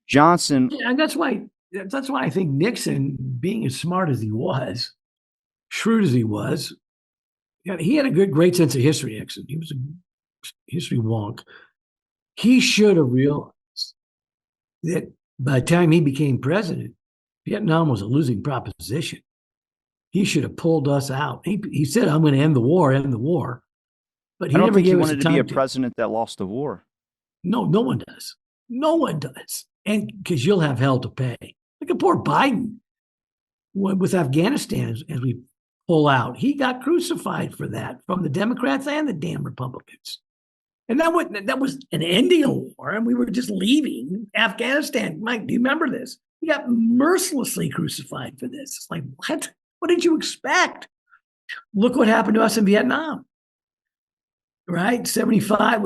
Johnson. Yeah, and that's why I think Nixon, being as smart as he was, shrewd as he was, he had a great sense of history, Nixon. He was a history wonk. He should have realized that by the time he became president, Vietnam was a losing proposition. He should have pulled us out. He said, I'm going to end the war. But he I don't never think he gave us the wanted to be time a president that lost the war. No one does. No one does. And because you'll have hell to pay. Look at poor Biden. with Afghanistan as we pull out. He got crucified for that from the Democrats and the damn Republicans. And that was an ending a war, and we were just leaving Afghanistan. Mike, do you remember this? He got mercilessly crucified for this. It's like, what? What did you expect? Look what happened to us in Vietnam, right? 75,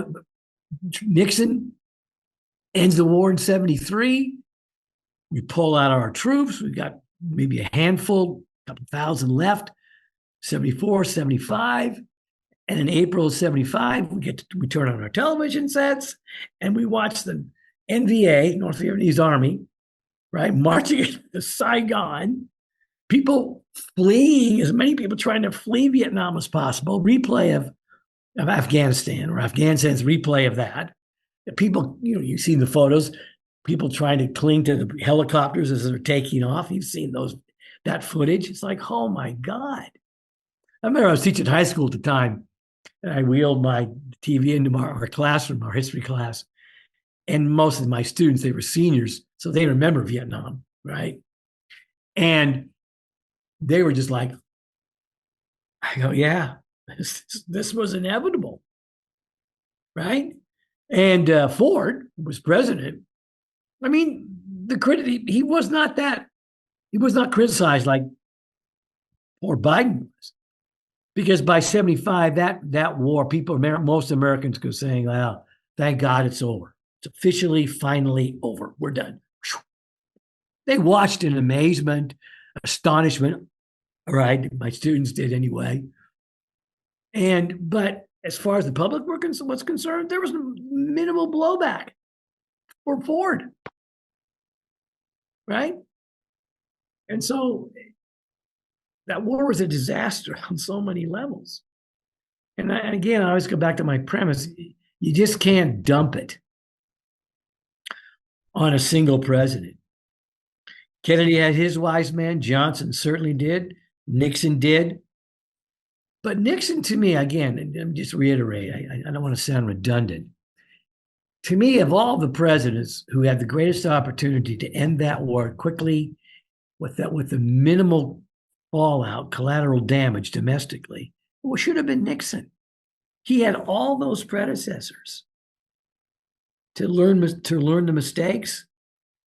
Nixon ends the war in 73. We pull out our troops. We've got maybe a handful, a couple thousand left, 74, 75. And in April of 75, we turn on our television sets and we watch the NVA, North Vietnamese Army, right, marching into Saigon, people fleeing, as many people trying to flee Vietnam as possible, replay of Afghanistan, or Afghanistan's replay of that. The people, you've seen the photos, people trying to cling to the helicopters as they're taking off. You've seen that footage. It's like, oh my God. I remember I was teaching high school at the time, and I wheeled my TV into our classroom, our history class. And most of my students, they were seniors, so they remember Vietnam, right? And they were just like, I go, yeah, this was inevitable, right? And Ford was president. I mean, the credit, he was not criticized like poor Biden was. Because by 75, that war, most Americans were saying, well, thank God it's over. It's officially, finally over. We're done. They watched in amazement, astonishment. Right. My students did anyway. But as far as the public was concerned, there was minimal blowback for Ford. Right. And so that war was a disaster on so many levels. And again, I always go back to my premise. You just can't dump it on a single president. Kennedy had his wise man. Johnson certainly did. Nixon did. But Nixon, to me, again, and just reiterate, I don't want to sound redundant. To me, of all the presidents who had the greatest opportunity to end that war quickly with the minimal fallout, collateral damage domestically, it should have been Nixon. He had all those predecessors to learn the mistakes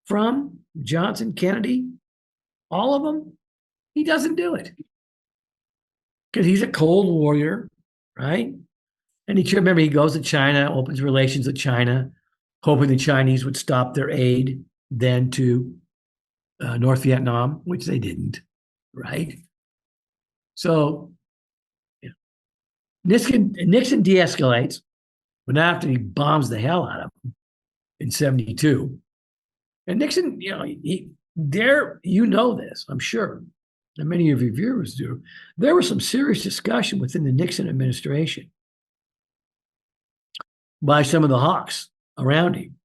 from Johnson, Kennedy, all of them. He doesn't do it because he's a cold warrior, right? And he goes to China, opens relations with China, hoping the Chinese would stop their aid then to North Vietnam, which they didn't, right? So Nixon de-escalates, but after he bombs the hell out of him in 72. And Nixon, this, I'm sure, and many of your viewers do, there was some serious discussion within the Nixon administration by some of the hawks around him,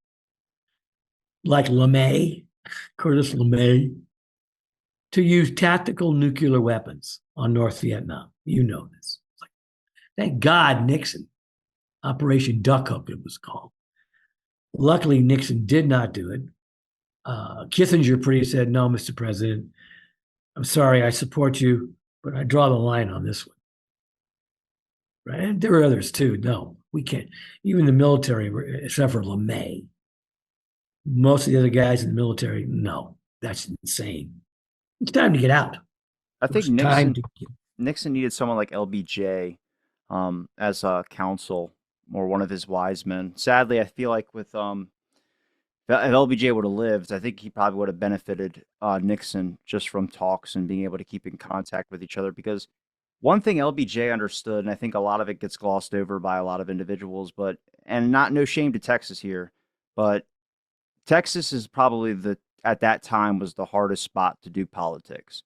like Curtis LeMay, to use tactical nuclear weapons on North Vietnam. You know this. It's like, thank God Nixon, Operation Duck Hook, it was called. Luckily, Nixon did not do it. Kissinger pretty said, no, Mr. President, I'm sorry, I support you, but I draw the line on this one. Right? And there were others too. No, we can't. Even the military, except for LeMay, most of the other guys in the military, no, that's insane. It's time to get out. I think Nixon needed someone like LBJ as a counsel or one of his wise men. Sadly, I feel like if LBJ would have lived, I think he probably would have benefited Nixon just from talks and being able to keep in contact with each other. Because one thing LBJ understood, and I think a lot of it gets glossed over by a lot of individuals, no shame to Texas here, but Texas is probably at that time was the hardest spot to do politics.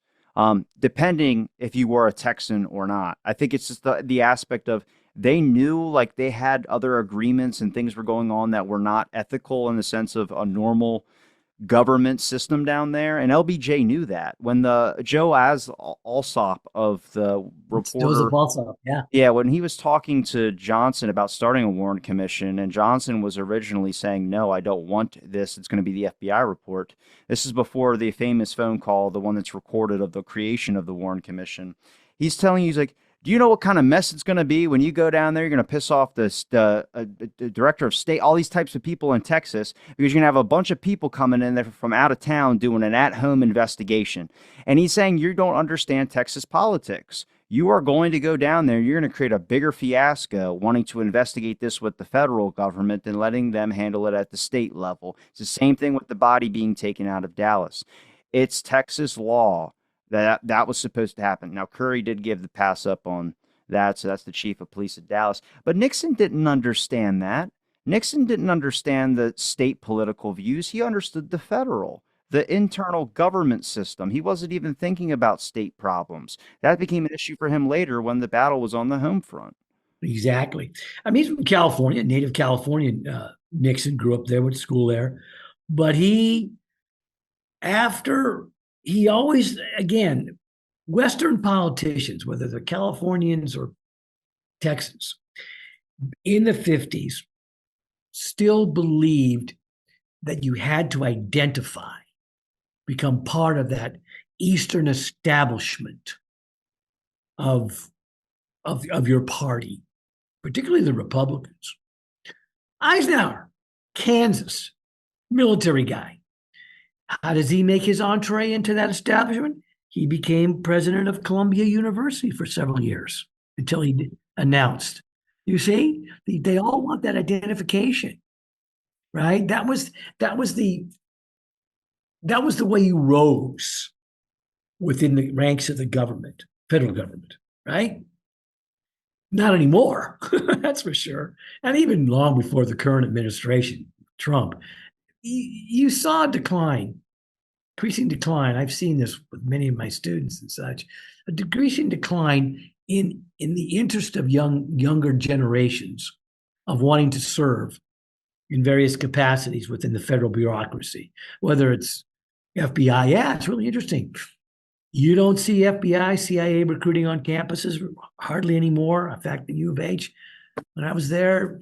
Depending if you were a Texan or not. I think it's just the aspect of they knew like they had other agreements and things were going on that were not ethical in the sense of a normal government system down there, and LBJ knew that. When the Joe As Alsop of the Joseph reporter, also, yeah, yeah, when he was talking to Johnson about starting a Warren Commission, and Johnson was originally saying, "No, I don't want this. It's going to be the FBI report." This is before the famous phone call, the one that's recorded of the creation of the Warren Commission. He's telling you, he's like, "Do you know what kind of mess it's going to be when you go down there? You're going to piss off the director of state, all these types of people in Texas, because you're going to have a bunch of people coming in there from out of town doing an at-home investigation." And he's saying, "You don't understand Texas politics. You are going to go down there. You're going to create a bigger fiasco wanting to investigate this with the federal government than letting them handle it at the state level." It's the same thing with the body being taken out of Dallas. It's Texas law that was supposed to happen. Now, Curry did give the pass up on that, so that's the chief of police of Dallas. But Nixon didn't understand that. Nixon didn't understand the state political views. He understood the federal, the internal government system. He wasn't even thinking about state problems. That became an issue for him later when the battle was on the home front. exactly. I mean, he's from California, native Californian. Nixon grew up there, went to school there, but after he always, again, Western politicians, whether they're Californians or Texans, in the 50s, still believed that you had to identify, become part of that Eastern establishment of, of your party, particularly the Republicans. Eisenhower, Kansas, military guy. How does he make his entree into that establishment? He became president of Columbia University for several years until he announced. You see, they all want that identification, right? That was the that was the way you rose within the ranks of the government, federal government, right? Not anymore, that's for sure. And even long before the current administration, Trump, you saw a decline, increasing decline. I've seen this with many of my students and such, a decreasing decline in the interest of younger generations of wanting to serve in various capacities within the federal bureaucracy, whether it's FBI. Yeah, it's really interesting. You don't see FBI, CIA recruiting on campuses hardly anymore. In fact, the U of H, when I was there,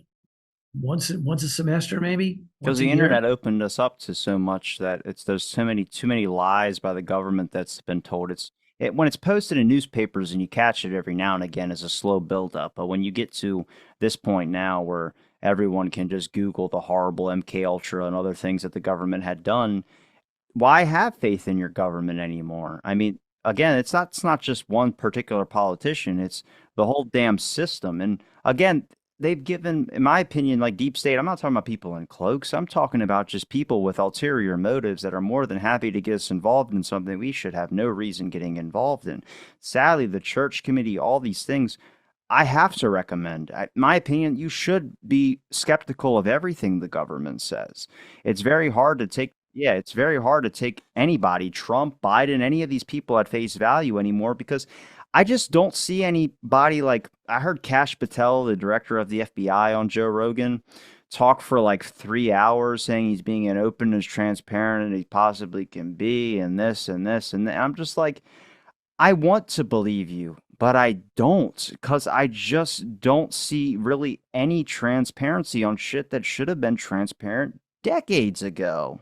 once a semester, maybe Because once a the year. internet opened us up to so much that there's too many lies by the government that's been told. When it's posted in newspapers and you catch it every now and again as a slow buildup, but when you get to this point now where everyone can just Google the horrible MK Ultra and other things that the government had done, why have faith in your government anymore? I mean, again, it's not just one particular politician, it's the whole damn system. And again, they've given, in my opinion, like deep state, I'm not talking about people in cloaks. I'm talking about just people with ulterior motives that are more than happy to get us involved in something we should have no reason getting involved in. Sadly, the church committee, all these things, I have to recommend. My opinion, you should be skeptical of everything the government says. It's very hard to take, yeah, it's very hard to take anybody, Trump, Biden, any of these people at face value anymore because I just don't see anybody like I heard Kash Patel, the director of the FBI, on Joe Rogan, talk for like 3 hours saying he's being as open as transparent as he possibly can be, and this and this and that. I'm just like, I want to believe you, but I don't because I just don't see really any transparency on shit that should have been transparent decades ago.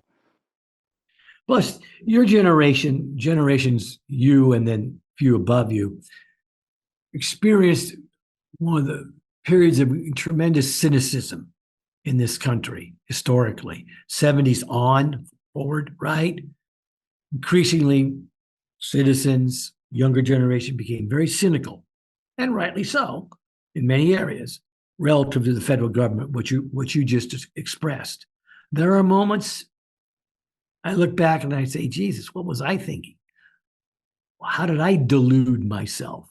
Plus, your generation, generations you and then few above you, experienced one of the periods of tremendous cynicism in this country historically, 70s on forward, right? Increasingly, citizens, younger generation became very cynical, and rightly so, in many areas, relative to the federal government, which you just expressed. There are moments I look back and I say, Jesus, what was I thinking? How did I delude myself?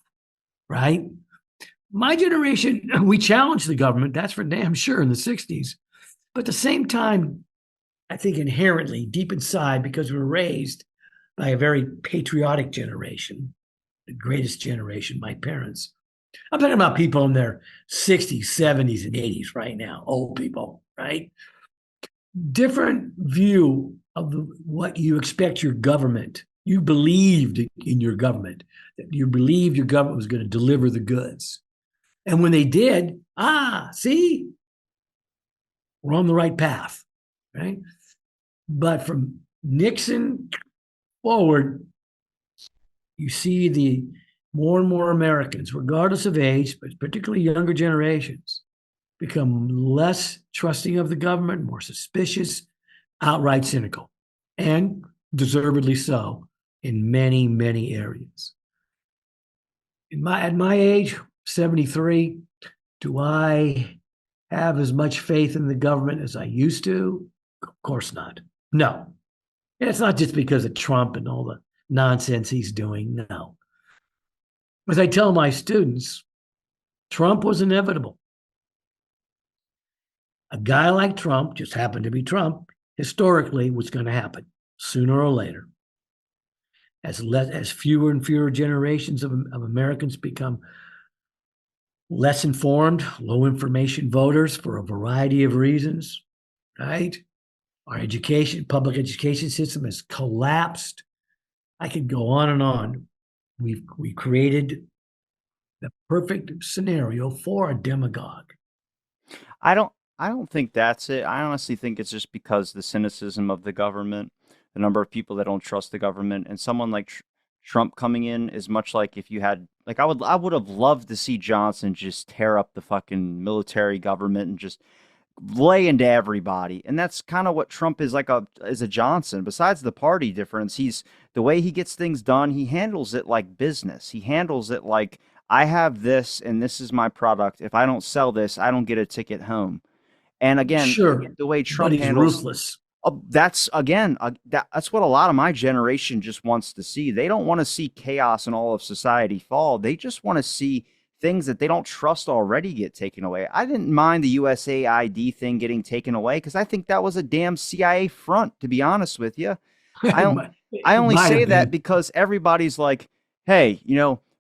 Right? My generation, we challenged the government, that's for damn sure in the 60s. But at the same time, I think inherently, deep inside, because we were raised by a very patriotic generation, the greatest generation, my parents. I'm talking about people in their 60s, 70s, and 80s right now, old people, right? different view of what you expect your government. You believed in your government. You believed your government was going to deliver the goods. And when they did, see, we're on the right path, right? But from Nixon forward, you see the more and more Americans, regardless of age, but particularly younger generations, become less trusting of the government, more suspicious, outright cynical, and deservedly so in many, many areas. At my age, 73, do I have as much faith in the government as I used to? Of course not. No. And it's not just because of Trump and all the nonsense he's doing. No. As I tell my students, Trump was inevitable. A guy like Trump just happened to be Trump, historically, was going to happen sooner or later. As fewer and fewer generations of Americans become less informed, low information voters for a variety of reasons, right? Our public education system has collapsed. I could go on and on. We created the perfect scenario for a demagogue. I don't I don't think that's it. I honestly think it's just because the cynicism of the government, the number of people that don't trust the government, and someone like Trump coming in is much like if you had like I would have loved to see Johnson just tear up the fucking military government and just lay into everybody. And that's kind of what Trump is like a Johnson. Besides the party difference, he's the way he gets things done, he handles it like business. He handles it like I have this and this is my product. If I don't sell this, I don't get a ticket home. And again, Sure, the way but Trump he's handles ruthless. that's again that's what a lot of my generation just wants to see. They don't want to see chaos and all of society fall. They just want to see things that they don't trust already get taken away. I didn't mind the USAID thing getting taken away because I think that was a damn CIA front, to be honest with you. I don't. I It only might say have that been. because everybody's like, "Hey,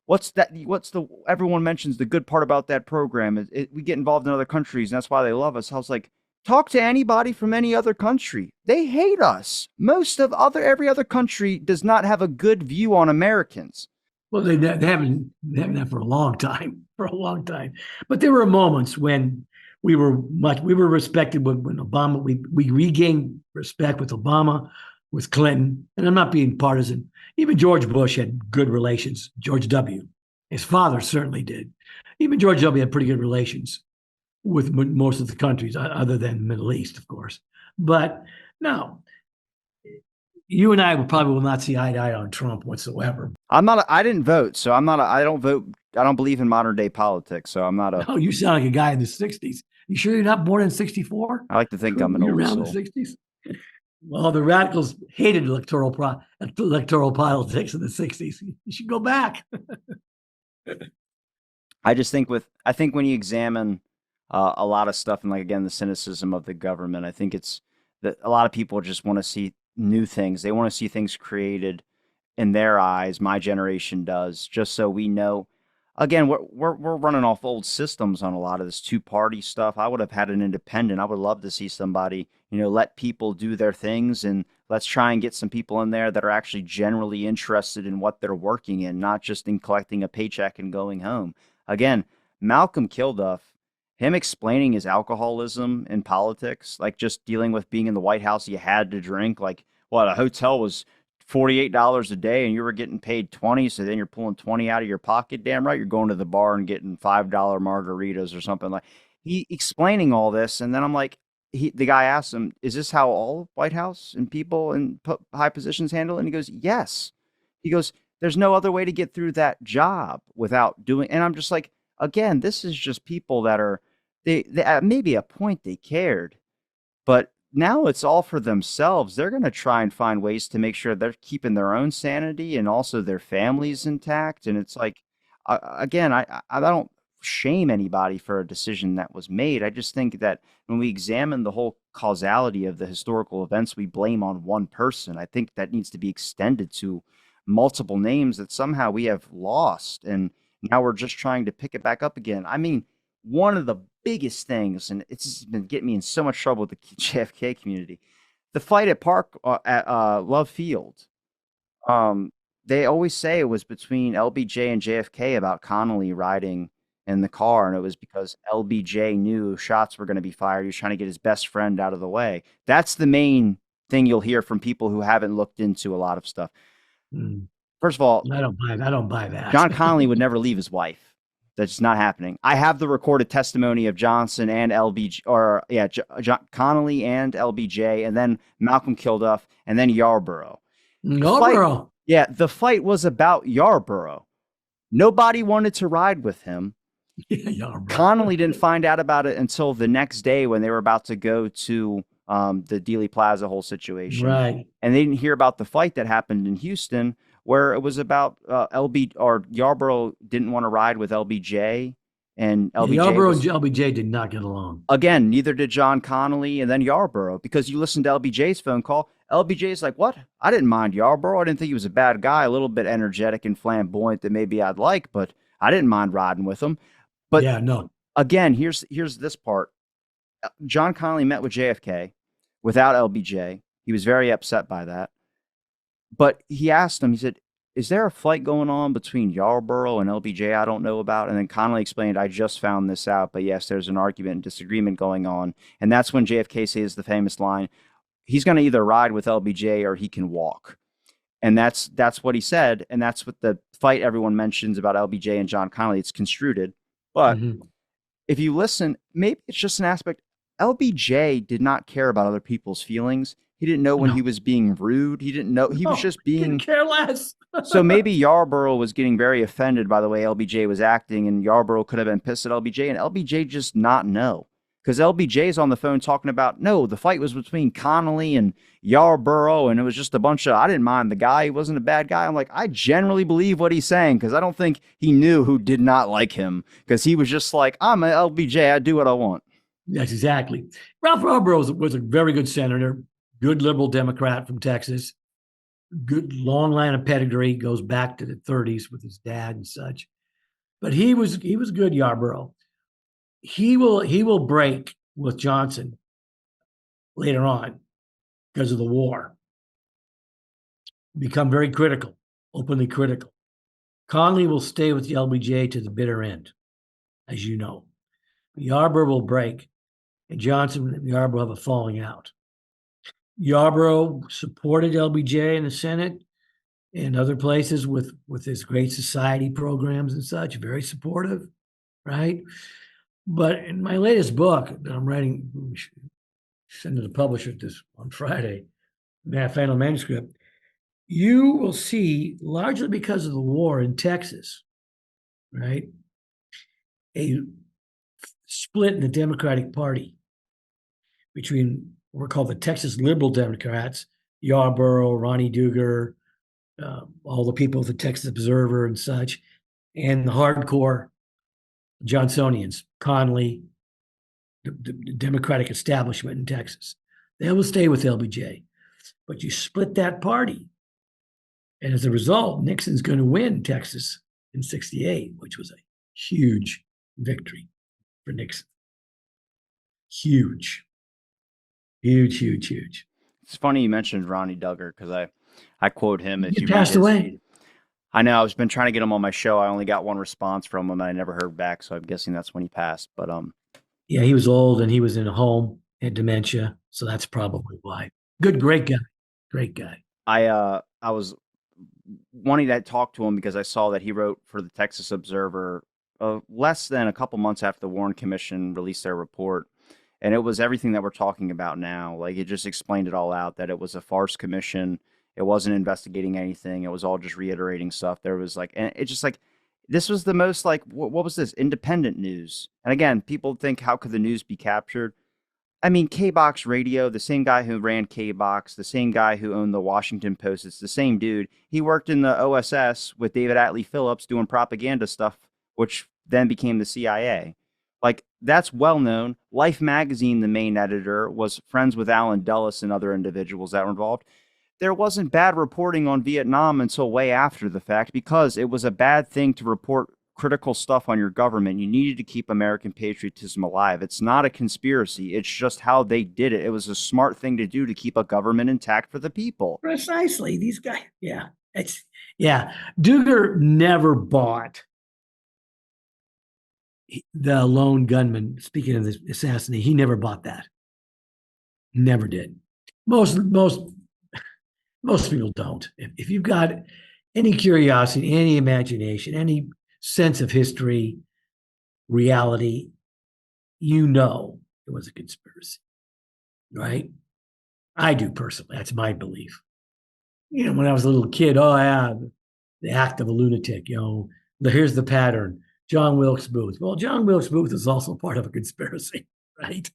what's that? What's the?" Everyone mentions the good part about that program. We get involved in other countries, and that's why they love us. I was like, talk to anybody from any other country. They hate us. Most of every other country does not have a good view on Americans. Well, they haven't that for a long time, for a long time. But there were moments when we were respected when Obama we regained respect with Obama, with Clinton, and I'm not being partisan. Even George Bush had good relations. George W. His father certainly did. Even George W. had pretty good relations with most of the countries, other than the Middle East, of course. But no, you and I probably will not see eye to eye on Trump whatsoever. I'm not. I didn't vote, so I'm not. I don't vote. I don't believe in modern day politics, so I'm not a. No, you sound like a guy in the 60s. You sure you're not born in 64? I like to think I'm Were an you old around the soul. 60s? Well, the radicals hated electoral politics in the 60s. You should go back. I just think I think when you examine a lot of stuff and like again the cynicism of the government, I think it's that a lot of people just want to see new things. They want to see things created in their eyes. My generation does, just so we know. Again, we're running off old systems on a lot of this two party stuff. I would have had an independent. I would love to see somebody, let people do their things and let's try and get some people in there that are actually generally interested in what they're working in, not just in collecting a paycheck and going home. Again, Malcolm Kilduff, him explaining his alcoholism in politics, like just dealing with being in the White House, you had to drink. Like, what, a hotel was $48 a day and you were getting paid 20, so then you're pulling 20 out of your pocket. Damn right, you're going to the bar and getting $5 margaritas or something like. He explaining all this, and then I'm like, the guy asked him, "Is this how all White House and people in high positions handle it?" And he goes, "Yes." He goes, "There's no other way to get through that job without doing." And I'm just like, again, this is just people that are they at maybe a point they cared, but now it's all for themselves. They're going to try and find ways to make sure they're keeping their own sanity and also their families intact. And it's like, again, I don't shame anybody for a decision that was made. I just think that when we examine the whole causality of the historical events we blame on one person, I think that needs to be extended to multiple names that somehow we have lost. And now we're just trying to pick it back up again. I mean, one of the biggest things, and it's just been getting me in so much trouble with the JFK community. The fight at Love Field. Um, they always say it was between LBJ and JFK about Connolly riding in the car, and it was because LBJ knew shots were going to be fired. He was trying to get his best friend out of the way. That's the main thing you'll hear from people who haven't looked into a lot of stuff. Mm. First of all, I don't buy that. John Connolly would never leave his wife. That's not happening. I have the recorded testimony of Johnson and LBJ, or yeah, Connolly and LBJ, and then Malcolm Kilduff, and then Yarborough. The fight, Yarborough. yeah, the fight was about Yarborough. Nobody wanted to ride with him. Yeah, Yarborough. Connolly didn't find out about it until the next day when they were about to go to the Dealey Plaza whole situation. Right. And they didn't hear about the fight that happened in Houston where it was about Yarborough didn't want to ride with LBJ, and LBJ Yarborough and LBJ did not get along. Again, neither did John Connolly and then Yarborough, because you listen to LBJ's phone call. LBJ's like, what? I didn't mind Yarborough. I didn't think he was a bad guy, a little bit energetic and flamboyant that maybe I'd like, but I didn't mind riding with him. But yeah, no. Again, here's this part. John Connolly met with JFK without LBJ. He was very upset by that. But he asked him, he said, is there a fight going on between Yarborough and LBJ I don't know about? And then Connolly explained, I just found this out, but yes, there's an argument and disagreement going on. And that's when JFK says the famous line, he's going to either ride with LBJ or he can walk. And that's what he said. And that's what the fight everyone mentions about LBJ and John Connolly. It's construed. But if you listen, maybe it's just an aspect. LBJ did not care about other people's feelings. He didn't know when he was being rude. He didn't know. He was just being careless. So maybe Yarborough was getting very offended by the way LBJ was acting, and Yarborough could have been pissed at LBJ, and LBJ just not know. Because LBJ's on the phone talking about, no, the fight was between Connolly and Yarborough, and it was just a bunch of, I didn't mind the guy. He wasn't a bad guy. I'm like, I generally believe what he's saying, because I don't think he knew who did not like him, because he was just like, I'm an LBJ. I do what I want. Yes, exactly. Ralph Yarborough was a very good senator, good liberal Democrat from Texas, good long line of pedigree, goes back to the 30s with his dad and such. But he was good, Yarborough. He will break with Johnson later on because of the war. Become very critical, openly critical. Connolly will stay with the LBJ to the bitter end, as you know. Yarborough will break, and Johnson and Yarborough have a falling out. Yarborough supported LBJ in the Senate and other places with his Great Society programs and such, very supportive, right? But in my latest book that I'm writing, send to the publisher this on Friday, that final manuscript, you will see, largely because of the war in Texas, right, a split in the Democratic Party between what are called the Texas Liberal Democrats, Yarborough, Ronnie Duger, all the people of the Texas Observer and such, and the hardcore Johnsonians, Connolly, the Democratic establishment in Texas. They will stay with LBJ. But you split that party. And as a result, Nixon's going to win Texas in 68, which was a huge victory for Nixon. Huge. It's funny you mentioned Ronnie Duggar, because I quote him. He passed away. I know. I've been trying to get him on my show. I only got one response from him, and I never heard back. So I'm guessing that's when he passed. But yeah, he was old and he was in a home, had dementia, so that's probably why. Great guy. I was wanting to talk to him because I saw that he wrote for the Texas Observer less than a couple months after the Warren Commission released their report. And it was everything that we're talking about now. Like, it just explained it all out, that it was a farce commission. It wasn't investigating anything. It was all just reiterating stuff. There was like, and it's just like, this was the most like, what was this? Independent news. And again, people think, how could the news be captured? I mean, K-Box Radio, the same guy who ran K-Box, the same guy who owned the Washington Post, it's the same dude. He worked in the OSS with David Atlee Phillips doing propaganda stuff, which then became the CIA. Like, that's well known. Life magazine, the main editor, was friends with Alan Dulles and other individuals that were involved. There wasn't bad reporting on Vietnam until way after the fact, because it was a bad thing to report critical stuff on your government, you needed to keep American patriotism alive. It's not a conspiracy. It's just how they did it. It was a smart thing to do to keep a government intact for the people. Precisely. These guys, yeah. It's yeah. Duger never bought the lone gunman. Speaking of this assassination, he never bought that. Never did. Most people don't. If you've got any curiosity, any imagination, any sense of history, reality, you know it was a conspiracy, right? I do personally. That's my belief. When I was a little kid, oh yeah, the act of a lunatic. Here's the pattern. John Wilkes Booth. Well, John Wilkes Booth is also part of a conspiracy, right?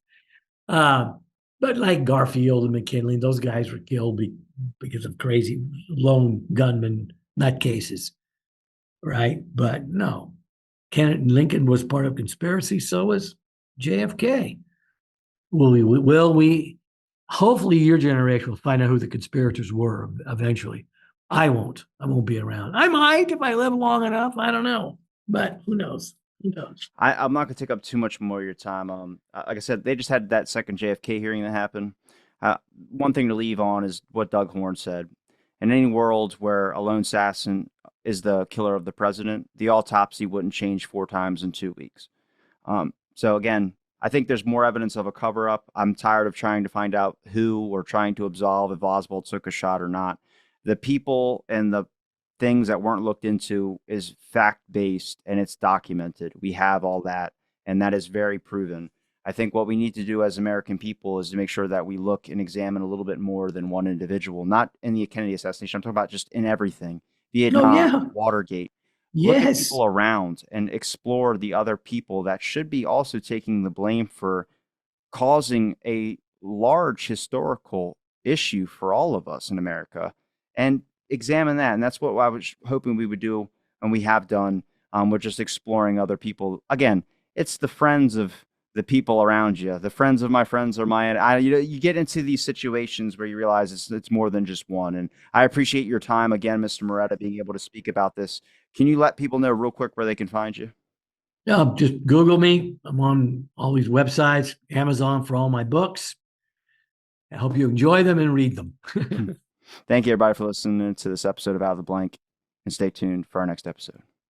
Uh, but like Garfield and McKinley, those guys were killed because of crazy lone gunmen nutcases, right? But no, Lincoln was part of conspiracy. So was JFK. Will we? Hopefully, your generation will find out who the conspirators were eventually. I won't. I won't be around. I might if I live long enough. I don't know, but who knows? Who knows? I'm not going to take up too much more of your time. Like I said, they just had that second JFK hearing that happened. One thing to leave on is what Doug Horne said. In any world where a lone assassin is the killer of the president, the autopsy wouldn't change 4 times in 2 weeks. So again, I think there's more evidence of a cover up. I'm tired of trying to find out who or trying to absolve if Oswald took a shot or not. The people and the things that weren't looked into is fact based and it's documented. We have all that, and that is very proven. I think what we need to do as American people is to make sure that we look and examine a little bit more than one individual, not in the Kennedy assassination. I'm talking about just in everything, Oh Vietnam, yeah, Watergate. Look at yes. people around and explore the other people that should be also taking the blame for causing a large historical issue for all of us in America, and examine that. And that's what I was hoping we would do, and we have done. We're just exploring other people. Again, it's the friends of the people around you. The friends of my friends are my. You get into these situations where you realize it's more than just one. And I appreciate your time again, Mr. Moretta, being able to speak about this. Can you let people know real quick where they can find you? Just Google me. I'm on all these websites, Amazon for all my books. I hope you enjoy them and read them. Thank you, everybody, for listening to this episode of Out of the Blank, and stay tuned for our next episode.